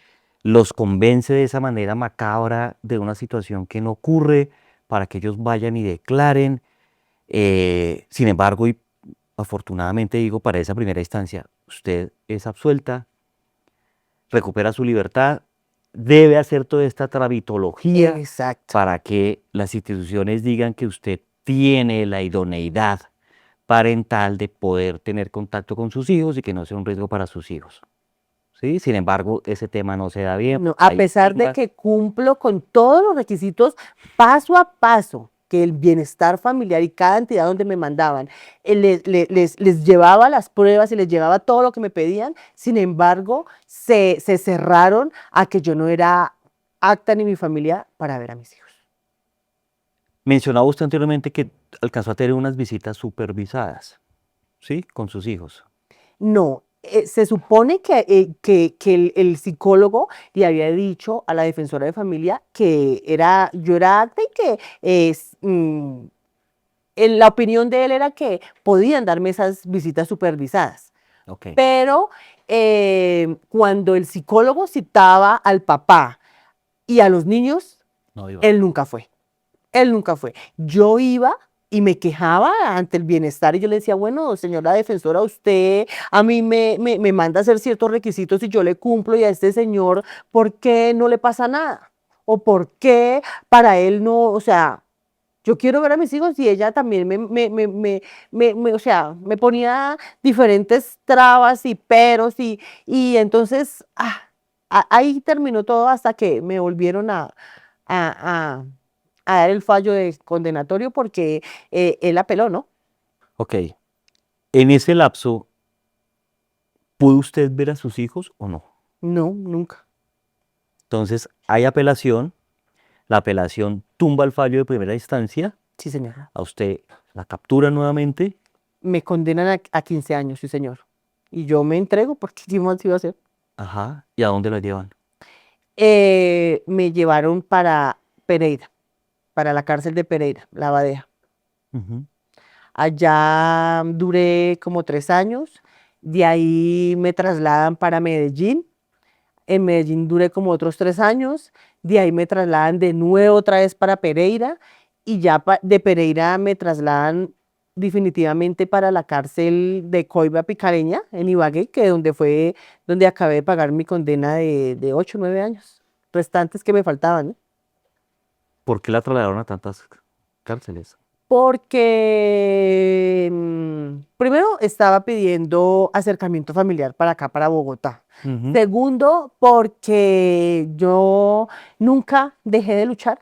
Speaker 1: los convence de esa manera macabra de una situación que no ocurre para que ellos vayan y declaren. Sin embargo, y afortunadamente digo, para esa primera instancia, usted es absuelta, recupera su libertad, debe hacer toda esta tramitología
Speaker 2: Exacto.
Speaker 1: para que las instituciones digan que usted tiene la idoneidad parental de poder tener contacto con sus hijos y que no sea un riesgo para sus hijos. ¿Sí? Sin embargo, ese tema no se da bien.
Speaker 2: No, a
Speaker 1: Hay
Speaker 2: pesar de
Speaker 1: estigmas.
Speaker 2: que cumplo con todos los requisitos paso a paso, que el bienestar familiar y cada entidad donde me mandaban, les llevaba las pruebas y les llevaba todo lo que me pedían, sin embargo, se cerraron a que yo no era apta ni mi familia para ver a mis hijos.
Speaker 1: Mencionaba usted anteriormente que alcanzó a tener unas visitas supervisadas, ¿sí? Con sus hijos.
Speaker 2: No, se supone que el psicólogo le había dicho a la defensora de familia que yo era apta y que la opinión de él era que podían darme esas visitas supervisadas.
Speaker 1: Ok.
Speaker 2: Pero cuando el psicólogo citaba al papá y a los niños,
Speaker 1: No iba.
Speaker 2: él nunca fue. Él nunca fue. Yo iba y me quejaba ante el bienestar y yo le decía, bueno, señora defensora, usted a mí me manda a hacer ciertos requisitos y yo le cumplo y a este señor, ¿por qué no le pasa nada? ¿O por qué para él no, o sea, yo quiero ver a mis hijos y ella también o sea, me ponía diferentes trabas y peros y entonces ahí terminó todo hasta que me volvieron a, a dar el fallo de condenatorio porque él apeló, ¿no?
Speaker 1: Ok. En ese lapso, ¿pudo usted ver a sus hijos o no?
Speaker 2: No, nunca.
Speaker 1: Entonces, hay apelación. La apelación tumba el fallo de primera instancia.
Speaker 2: Sí, señora.
Speaker 1: A usted la captura nuevamente.
Speaker 2: Me condenan a 15 años, sí, señor. Y yo me entrego porque ¿qué más iba a hacer?
Speaker 1: Ajá. ¿Y a dónde la llevan?
Speaker 2: Me llevaron para Pereira, para la cárcel de Pereira, La Badeja.
Speaker 1: Ujú.
Speaker 2: Allá duré como 3 años, de ahí me trasladan para Medellín, en Medellín duré como otros 3 años, de ahí me trasladan de nuevo otra vez para Pereira y ya de Pereira me trasladan definitivamente para la cárcel de Coiba Picareña, en Ibagué, que donde fue donde acabé de pagar mi condena de 8 o 9 años, restantes que me faltaban, ¿no?
Speaker 1: ¿Por qué la trasladaron a tantas cárceles?
Speaker 2: Porque primero estaba pidiendo acercamiento familiar para acá, para Bogotá.
Speaker 1: Ujú.
Speaker 2: Segundo, porque yo nunca dejé de luchar.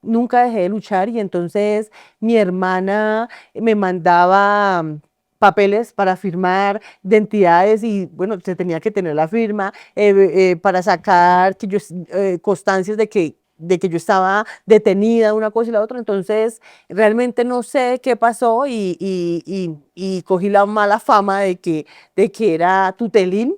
Speaker 2: Nunca dejé de luchar y entonces mi hermana me mandaba papeles para firmar de entidades y bueno, se tenía que tener la firma para sacar constancias de que yo estaba detenida, una cosa y la otra. Entonces, realmente no sé qué pasó y cogí la mala fama de que era tutelín,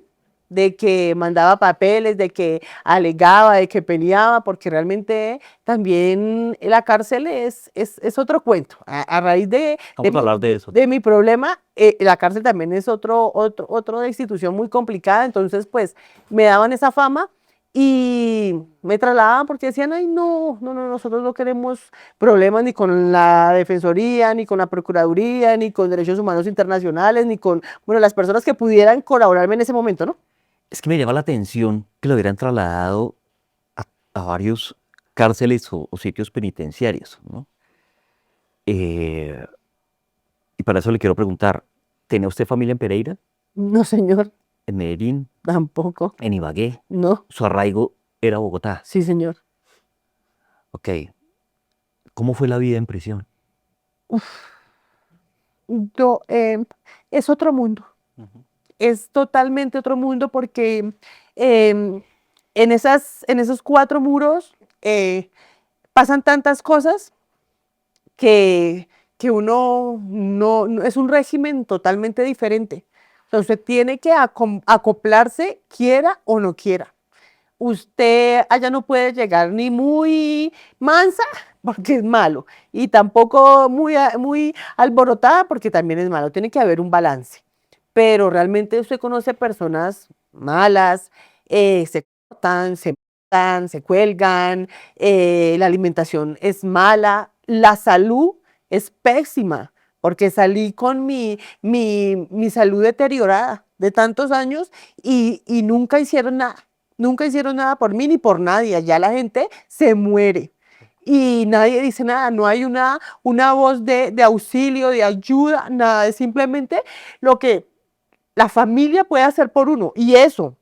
Speaker 2: de que mandaba papeles, de que alegaba, de que peleaba, porque realmente también la cárcel es otro cuento. A raíz
Speaker 1: Vamos a hablar de eso.
Speaker 2: de mi problema, la cárcel también es otra institución muy complicada, entonces pues me daban esa fama y me trasladaban porque decían, ay, no, no, no, nosotros no queremos problemas ni con la Defensoría, ni con la Procuraduría, ni con Derechos Humanos Internacionales, ni con, bueno, las personas que pudieran colaborarme en ese momento, ¿no?
Speaker 1: Es que me llama la atención que lo hubieran trasladado a varios cárceles o sitios penitenciarios, ¿no? Eh, y para eso le quiero preguntar, ¿tenía usted familia en Pereira,
Speaker 2: No, señor,
Speaker 1: en Medellín,
Speaker 2: tampoco.
Speaker 1: en Ibagué?
Speaker 2: No,
Speaker 1: Su arraigo era Bogotá.
Speaker 2: sí, señor.
Speaker 1: Ok. ¿Cómo fue la vida en prisión?
Speaker 2: Yo, es otro mundo. Es totalmente otro mundo porque em, en esos cuatro muros pasan tantas cosas que, que uno es un régimen totalmente diferente. O sea, usted tiene que acoplarse, quiera o no quiera. Usted allá no puede llegar ni muy mansa porque es malo y tampoco muy alborotada porque también es malo. Tiene que haber un balance. Pero realmente usted conoce personas malas, se cortan, se matan, se cuelgan, la alimentación es mala, la salud es pésima, porque salí con mi salud deteriorada de tantos años y nunca hicieron nada. Nunca hicieron nada por mí ni por nadie. Allá la gente se muere y nadie dice nada. No hay una voz de auxilio, de ayuda, nada. Es simplemente lo que la familia puede hacer por uno. Y eso,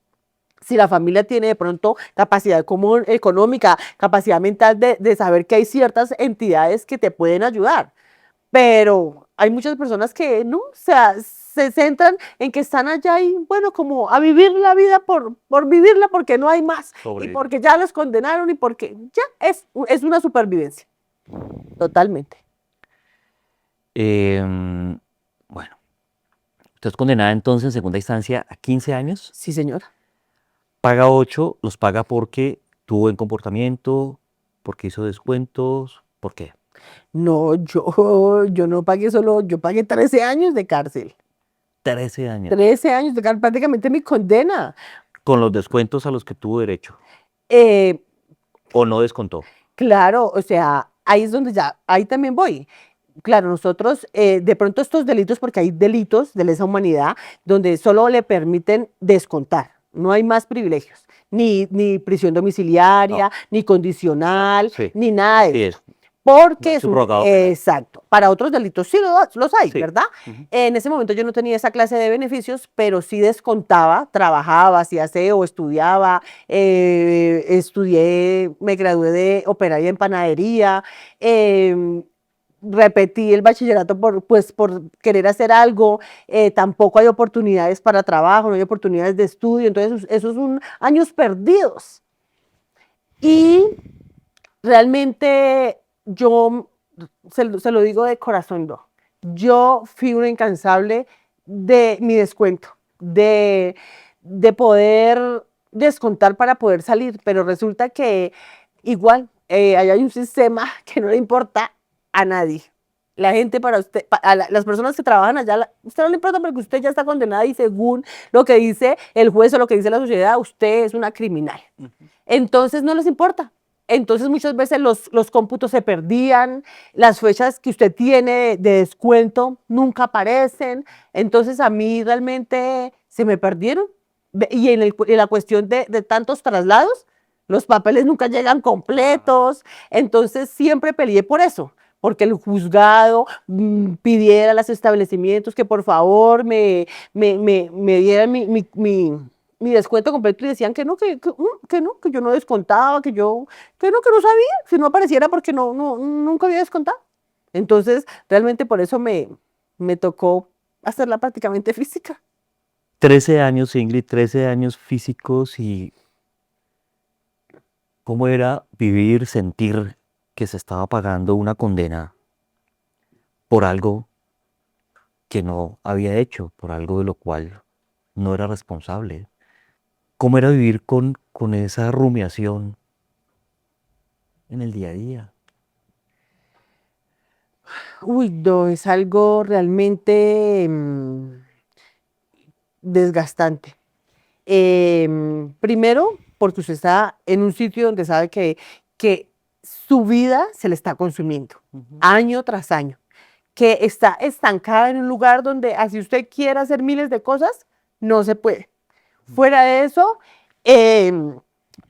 Speaker 2: si la familia tiene de pronto capacidad como económica, capacidad mental de saber que hay ciertas entidades que te pueden ayudar. Pero hay muchas personas que no, o sea, se centran en que están allá y, bueno, como a vivir la vida por vivirla porque no hay más. Y
Speaker 1: Sobre.
Speaker 2: porque ya los condenaron y porque ya es una supervivencia. Totalmente.
Speaker 1: Bueno, usted es condenada entonces en segunda instancia a 15 años,
Speaker 2: Sí, señora.
Speaker 1: paga 8, los paga porque tuvo buen comportamiento, porque hizo descuentos, ¿por qué?
Speaker 2: No, yo no pagué solo, yo pagué 13 años de cárcel.
Speaker 1: 13 años,
Speaker 2: 13 años de cárcel, prácticamente mi condena.
Speaker 1: con los descuentos a los que tuvo derecho,
Speaker 2: Eh,
Speaker 1: o no descontó.
Speaker 2: claro, o sea, ahí es donde ya, ahí también voy. Claro, nosotros, de pronto estos delitos, porque hay delitos de lesa humanidad donde solo le permiten descontar, no hay más privilegios, ni prisión domiciliaria,
Speaker 1: No.
Speaker 2: ni condicional,
Speaker 1: Sí,
Speaker 2: ni nada de
Speaker 1: así
Speaker 2: eso.
Speaker 1: es.
Speaker 2: Porque
Speaker 1: No,
Speaker 2: es un,
Speaker 1: subrogado penal.
Speaker 2: exacto, para otros delitos sí los hay,
Speaker 1: Sí.
Speaker 2: ¿verdad?
Speaker 1: Ujú.
Speaker 2: En ese momento yo no tenía esa clase de beneficios, pero sí descontaba, trabajaba, hacía aseo, estudiaba, estudié, me gradué de operaria en panadería, repetí el bachillerato por querer hacer algo, tampoco hay oportunidades para trabajo, no hay oportunidades de estudio, entonces esos son años perdidos. Y realmente yo se lo digo de corazón, no. Yo fui una incansable de mi descuento, de poder descontar para poder salir, pero resulta que igual ahí hay un sistema que no le importa a nadie. La gente para usted, las personas que trabajan allá, usted no le importa porque usted ya está condenada y según lo que dice el juez o lo que dice la sociedad, usted es una criminal. Entonces no les importa. Entonces muchas veces los cómputos se perdían, las fechas que usted tiene de descuento nunca aparecen. Entonces a mí realmente se me perdieron. Y en la cuestión de tantos traslados, los papeles nunca llegan completos. Entonces siempre peleé por eso, porque el juzgado pidiera a los establecimientos que por favor me dieran mi descuento completo y decían que no, que no, que yo no descontaba, que no sabía, si no apareciera porque nunca había descontado. Entonces, realmente por eso me tocó hacerla prácticamente física.
Speaker 1: 13 años, Ingrid, 13 años físicos y cómo era vivir, sentir que se estaba pagando una condena por algo que no había hecho, por algo de lo cual no era responsable. ¿Cómo era vivir con esa rumiación en el día a día?
Speaker 2: Uy, no, es algo realmente desgastante. Primero, porque usted está en un sitio donde sabe que su vida se le está consumiendo, año tras año, que está estancada en un lugar donde así usted quiera hacer miles de cosas, no se puede. Fuera de eso,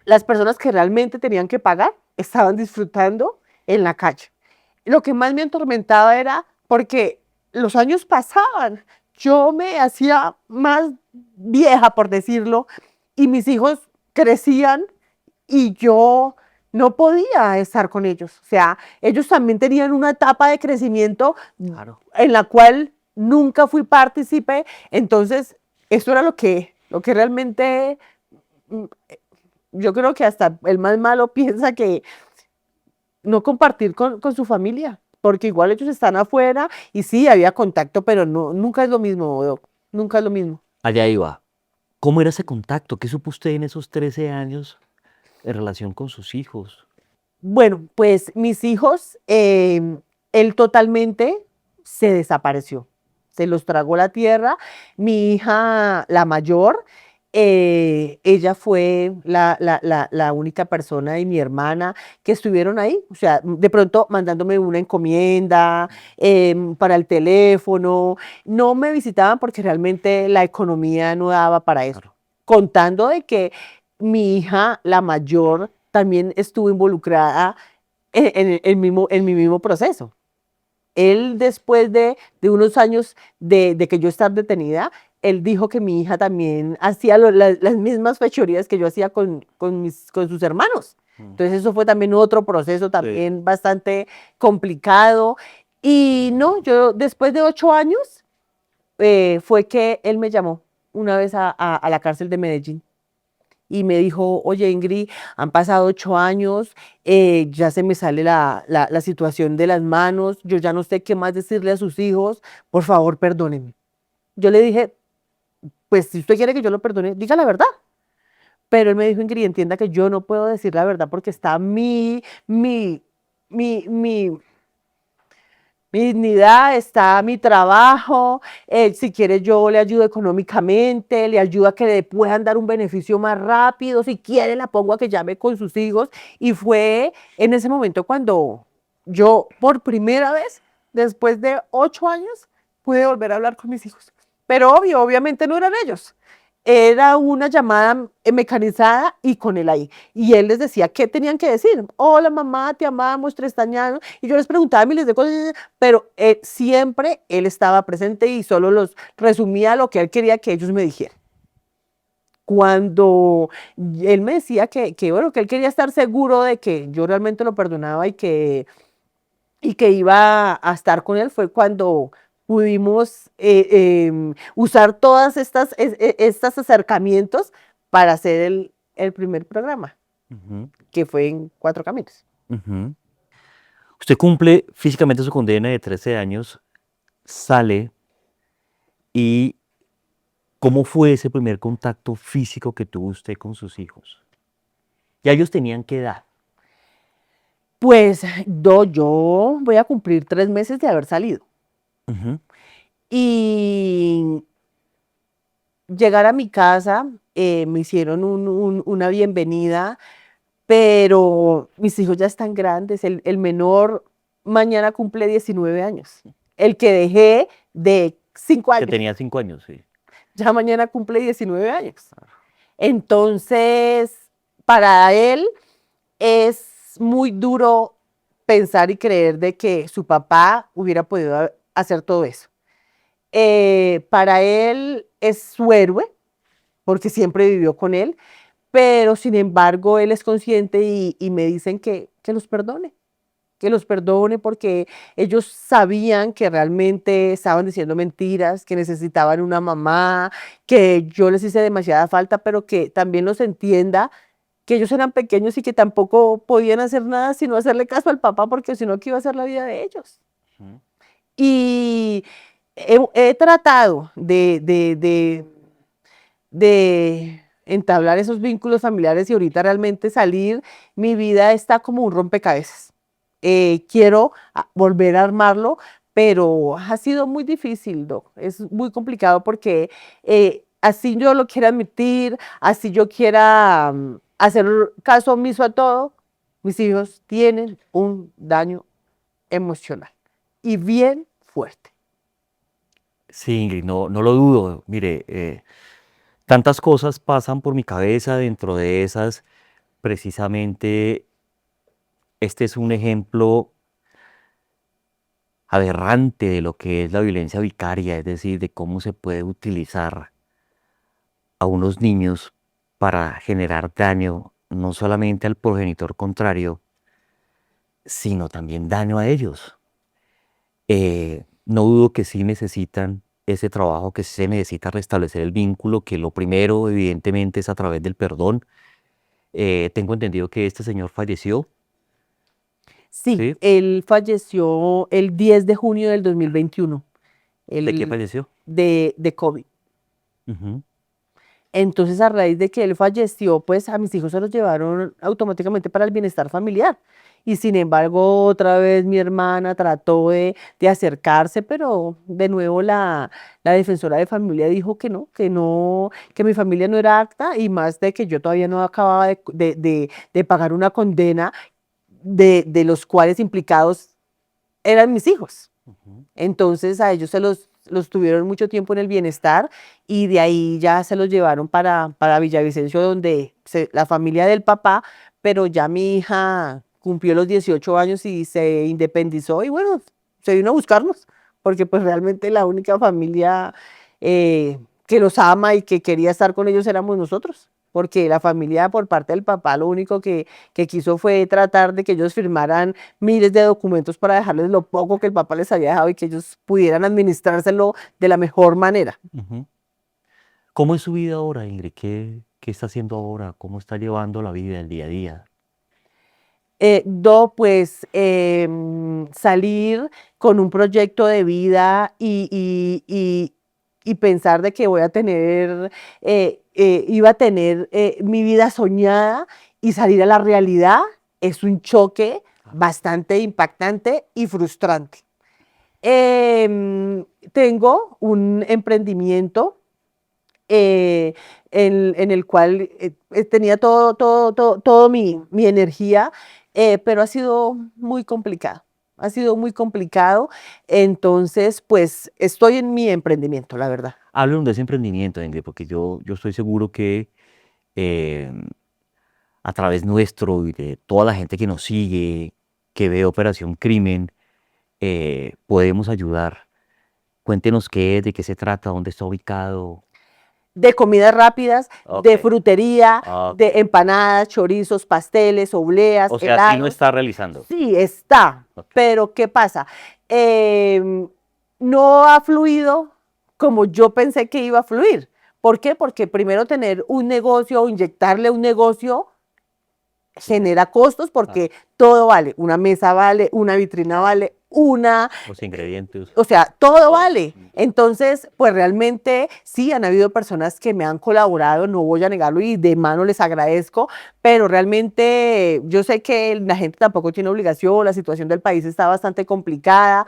Speaker 2: las personas que realmente tenían que pagar estaban disfrutando en la calle. Lo que más me atormentaba era porque los años pasaban, yo me hacía más vieja, por decirlo, y mis hijos crecían y yo no podía estar con ellos. O sea, ellos también tenían una etapa de crecimiento
Speaker 1: Claro.
Speaker 2: en la cual nunca fui partícipe. Entonces, eso era lo que realmente yo creo que hasta el más malo piensa que no compartir con su familia, porque igual ellos están afuera y sí, había contacto, pero no, nunca es lo mismo, Doc, nunca es lo mismo.
Speaker 1: Allá iba. ¿Cómo era ese contacto? ¿Qué supo usted en esos 13 años en relación con sus hijos?
Speaker 2: Bueno, pues mis hijos, él totalmente se desapareció, se los tragó la tierra. Mi hija, la mayor, ella fue la única persona y mi hermana que estuvieron ahí, o sea, de pronto mandándome una encomienda para el teléfono. No me visitaban porque realmente la economía no daba para eso.
Speaker 1: Claro.
Speaker 2: Contando de que mi hija, la mayor, también estuvo involucrada en mi mismo proceso. Él, después de unos años de que yo estar detenida, él dijo que mi hija también hacía las mismas fechorías que yo hacía con sus hermanos. Entonces eso fue también otro proceso también bastante complicado. Y no, yo después de 8 años fue que él me llamó una vez a la cárcel de Medellín y me dijo, oye Ingrid, han pasado 8 años, ya se me sale la situación de las manos, yo ya no sé qué más decirle a sus hijos, por favor perdónenme. Yo le dije, pues si usted quiere que yo lo perdone, diga la verdad. Pero él me dijo, Ingrid, entienda que yo no puedo decir la verdad porque está mi dignidad, está mi trabajo, si quiere yo le ayudo económicamente, le ayudo a que le puedan dar un beneficio más rápido, si quiere la pongo a que llame con sus hijos. Y fue en ese momento cuando yo por primera vez, después de 8 años, pude volver a hablar con mis hijos. Pero obviamente no eran ellos. Era una llamada mecanizada y con él ahí. Y él les decía qué tenían que decir. Hola mamá, te amamos, te extrañamos. Y yo les preguntaba miles de cosas, pero siempre él estaba presente y solo los resumía lo que él quería que ellos me dijeran. Cuando él me decía bueno, que él quería estar seguro de que yo realmente lo perdonaba y que iba a estar con él, fue cuando pudimos usar todas estos acercamientos para hacer el primer programa, que fue en Cuatro Caminos.
Speaker 1: Ujú. Usted cumple físicamente su condena de 13 años, sale y ¿cómo fue ese primer contacto físico que tuvo usted con sus hijos? ¿Ya ellos tenían qué edad?
Speaker 2: Pues yo voy a cumplir 3 meses de haber salido.
Speaker 1: Ujú.
Speaker 2: Y llegar a mi casa, me hicieron una bienvenida, pero mis hijos ya están grandes. El menor mañana cumple 19 años. El que dejé de 5
Speaker 1: Que
Speaker 2: años,
Speaker 1: tenía 5 años, sí.
Speaker 2: ya mañana cumple 19 años. Entonces, para él es muy duro pensar y creer de que su papá hubiera podido hacer todo eso. Para él es su héroe, porque siempre vivió con él, pero sin embargo él es consciente y me dicen que los perdone porque ellos sabían que realmente estaban diciendo mentiras, que necesitaban una mamá, que yo les hice demasiada falta, pero que también los entienda, que ellos eran pequeños y que tampoco podían hacer nada sino hacerle caso al papá, porque si no, ¿qué iba a ser la vida de ellos?
Speaker 1: Ujú.
Speaker 2: Y he tratado de entablar esos vínculos familiares y ahorita realmente salir, mi vida está como un rompecabezas. Quiero volver a armarlo, pero ha sido muy difícil, Doc. Es muy complicado porque así yo lo quiera admitir, así yo quiera hacer caso omiso a todo, mis hijos tienen un daño emocional y bien fuerte.
Speaker 1: Sí, Ingrid, no lo dudo. Mire, tantas cosas pasan por mi cabeza, dentro de esas, precisamente, este es un ejemplo aberrante de lo que es la violencia vicaria, es decir, de cómo se puede utilizar a unos niños para generar daño no solamente al progenitor contrario, sino también daño a ellos. No dudo que sí necesitan ese trabajo, que sí se necesita restablecer el vínculo, que lo primero, evidentemente, es a través del perdón. Tengo entendido que este señor falleció,
Speaker 2: Sí,
Speaker 1: ¿sí?
Speaker 2: él falleció el 10 de junio del 2021,
Speaker 1: ¿De qué
Speaker 2: el
Speaker 1: falleció?
Speaker 2: de COVID.
Speaker 1: Ujú.
Speaker 2: Entonces, a raíz de que él falleció, pues a mis hijos se los llevaron automáticamente para el bienestar familiar. Y sin embargo, otra vez mi hermana trató de acercarse, pero de nuevo la defensora de familia dijo que no, que mi familia no era apta y más de que yo todavía no acababa de pagar una condena de los cuales implicados eran mis hijos.
Speaker 1: Ujú.
Speaker 2: Entonces a ellos los tuvieron mucho tiempo en el bienestar y de ahí ya se los llevaron para Villavicencio, donde la familia del papá, pero ya mi hija cumplió los 18 años y se independizó y bueno, se vino a buscarnos, porque pues realmente la única familia que los ama y que quería estar con ellos éramos nosotros. Porque la familia por parte del papá lo único que quiso fue tratar de que ellos firmaran miles de documentos para dejarles lo poco que el papá les había dejado y que ellos pudieran administrárselo de la mejor manera.
Speaker 1: Ujú. ¿Cómo es su vida ahora, Ingrid? ¿Qué está haciendo ahora? ¿Cómo está llevando la vida, el día a día?
Speaker 2: Pues salir con un proyecto de vida y pensar de que voy a tener, iba a tener mi vida soñada y salir a la realidad es un choque bastante impactante y frustrante. Tengo un emprendimiento eh, en el cual tenía todo mi energía, pero ha sido muy complicado. Ha sido muy complicado. Entonces, pues estoy en mi emprendimiento, la verdad.
Speaker 1: Háblenos de ese emprendimiento, Ingrid, porque yo estoy seguro que eh, a través nuestro y de toda la gente que nos sigue, que ve Operación Crimen, podemos ayudar. Cuéntenos qué es, de qué se trata, dónde está ubicado.
Speaker 2: De comidas rápidas,
Speaker 1: Ok,
Speaker 2: de frutería,
Speaker 1: ok.
Speaker 2: de empanadas, chorizos, pasteles, obleas,
Speaker 1: O sea, sí lo
Speaker 2: helados.
Speaker 1: está realizando.
Speaker 2: Sí, está,
Speaker 1: Ok.
Speaker 2: pero ¿qué pasa? No ha fluido como yo pensé que iba a fluir. ¿Por qué? Porque primero tener un negocio o inyectarle un negocio genera costos porque todo vale. Una mesa vale, una vitrina vale,
Speaker 1: Los ingredientes.
Speaker 2: o sea, todo
Speaker 1: Todo.
Speaker 2: vale. Entonces, pues realmente sí han habido personas que me han colaborado, no voy a negarlo y de mano les agradezco, pero realmente yo sé que la gente tampoco tiene obligación, la situación del país está bastante complicada.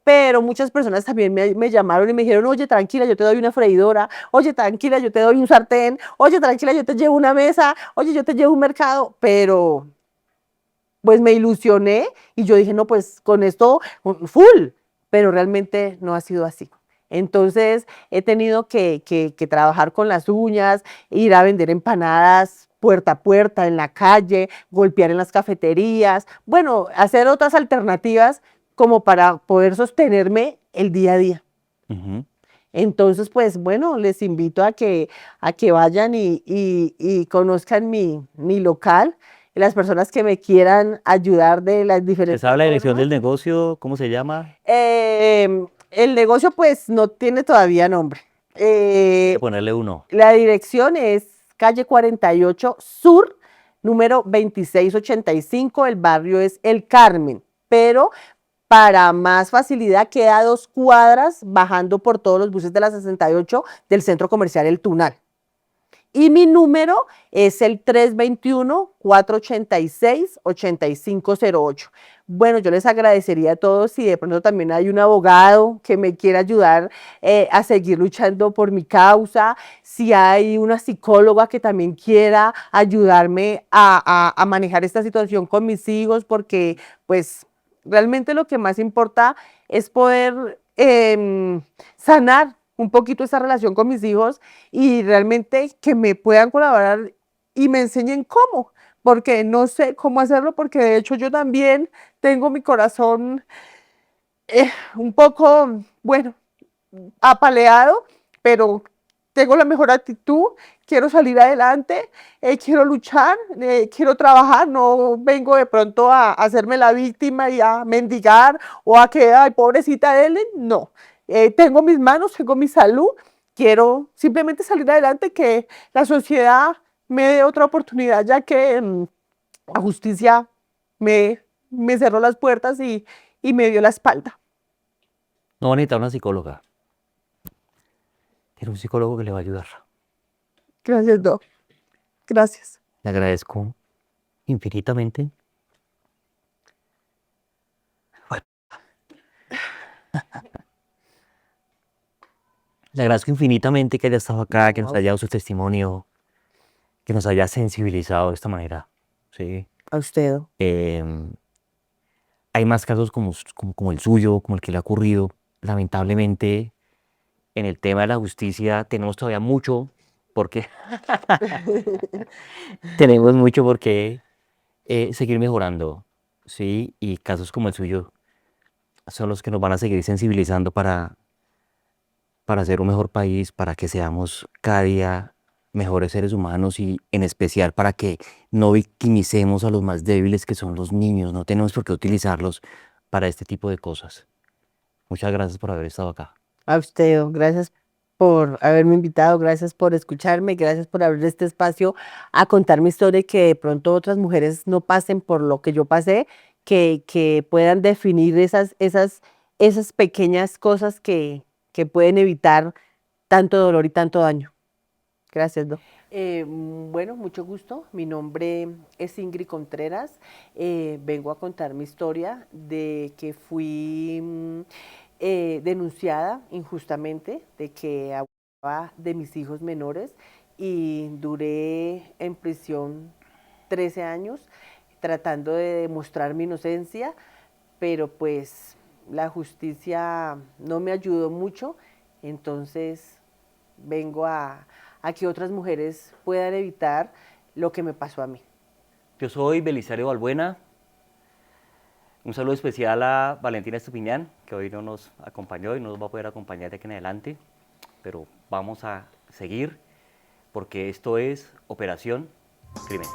Speaker 2: Pero muchas personas también me llamaron y me dijeron, oye, tranquila, yo te doy una freidora, oye, tranquila, yo te doy un sartén, oye, tranquila, yo te llevo una mesa, oye, yo te llevo un mercado, pero pues me ilusioné y yo dije, no, pues con esto, full, pero realmente no ha sido así. Entonces he tenido que trabajar con las uñas, ir a vender empanadas puerta a puerta en la calle, golpear en las cafeterías, bueno, hacer otras alternativas como para poder sostenerme el día a día.
Speaker 1: Ujú.
Speaker 2: Entonces, pues bueno, les invito a que vayan y conozcan mi local. Las personas que me quieran ayudar de las
Speaker 1: ¿Se
Speaker 2: diferentes
Speaker 1: sabe la dirección
Speaker 2: formas.
Speaker 1: del negocio? ¿Cómo se llama?
Speaker 2: El negocio pues no tiene todavía nombre.
Speaker 1: Hay que ponerle uno.
Speaker 2: La dirección es calle 48 Sur, número 2685. El barrio es El Carmen, pero para más facilidad queda a 2 cuadras bajando por todos los buses de la 68 del centro comercial El Tunal. Y mi número es el 321-486-8508. Bueno, yo les agradecería a todos si de pronto también hay un abogado que me quiera ayudar a seguir luchando por mi causa, si hay una psicóloga que también quiera ayudarme a manejar esta situación con mis hijos, porque pues realmente lo que más importa es poder sanar un poquito esa relación con mis hijos y realmente que me puedan colaborar y me enseñen cómo, porque no sé cómo hacerlo, porque de hecho yo también tengo mi corazón un poco, bueno, apaleado, pero tengo la mejor actitud, quiero salir adelante, quiero luchar, quiero trabajar, no vengo de pronto a hacerme la víctima y a mendigar o a que, ay, pobrecita Ellen, no. Tengo mis manos, tengo mi salud, quiero simplemente salir adelante, que la sociedad me dé otra oportunidad, ya que la justicia me cerró las puertas y me dio la espalda.
Speaker 1: No va a necesitar una psicóloga. Tiene un psicólogo que le va a ayudar.
Speaker 2: Gracias, Doc. Gracias.
Speaker 1: Le agradezco infinitamente. Ay. Le agradezco infinitamente que haya estado acá, que nos haya dado su testimonio, que nos haya sensibilizado de esta manera. Sí.
Speaker 2: A usted, Doc.
Speaker 1: Hay más casos como el suyo, como el que le ha ocurrido. Lamentablemente, en el tema de la justicia tenemos todavía mucho porque tenemos mucho por qué seguir mejorando, ¿sí? Y casos como el suyo son los que nos van a seguir sensibilizando para ser un mejor país, para que seamos cada día mejores seres humanos y en especial para que no victimicemos a los más débiles que son los niños. No tenemos por qué utilizarlos para este tipo de cosas. Muchas gracias por haber estado acá.
Speaker 2: A usted, Doc. Gracias por haberme invitado, gracias por escucharme, gracias por abrir este espacio a contar mi historia y que de pronto otras mujeres no pasen por lo que yo pasé, que puedan definir esas pequeñas cosas que pueden evitar tanto dolor y tanto daño. Gracias, Doc. Bueno, mucho gusto. Mi nombre es Ingrid Contreras. Vengo a contar mi historia de que fui denunciada injustamente de que abusaba de mis hijos menores y duré en prisión 13 años tratando de demostrar mi inocencia, pero pues la justicia no me ayudó mucho, entonces vengo a que otras mujeres puedan evitar lo que me pasó a mí.
Speaker 1: Yo soy Belisario Balbuena. Un saludo especial a Valentina Estupiñán, que hoy no nos acompañó y no nos va a poder acompañar de aquí en adelante, pero vamos a seguir porque esto es Operación Crimen.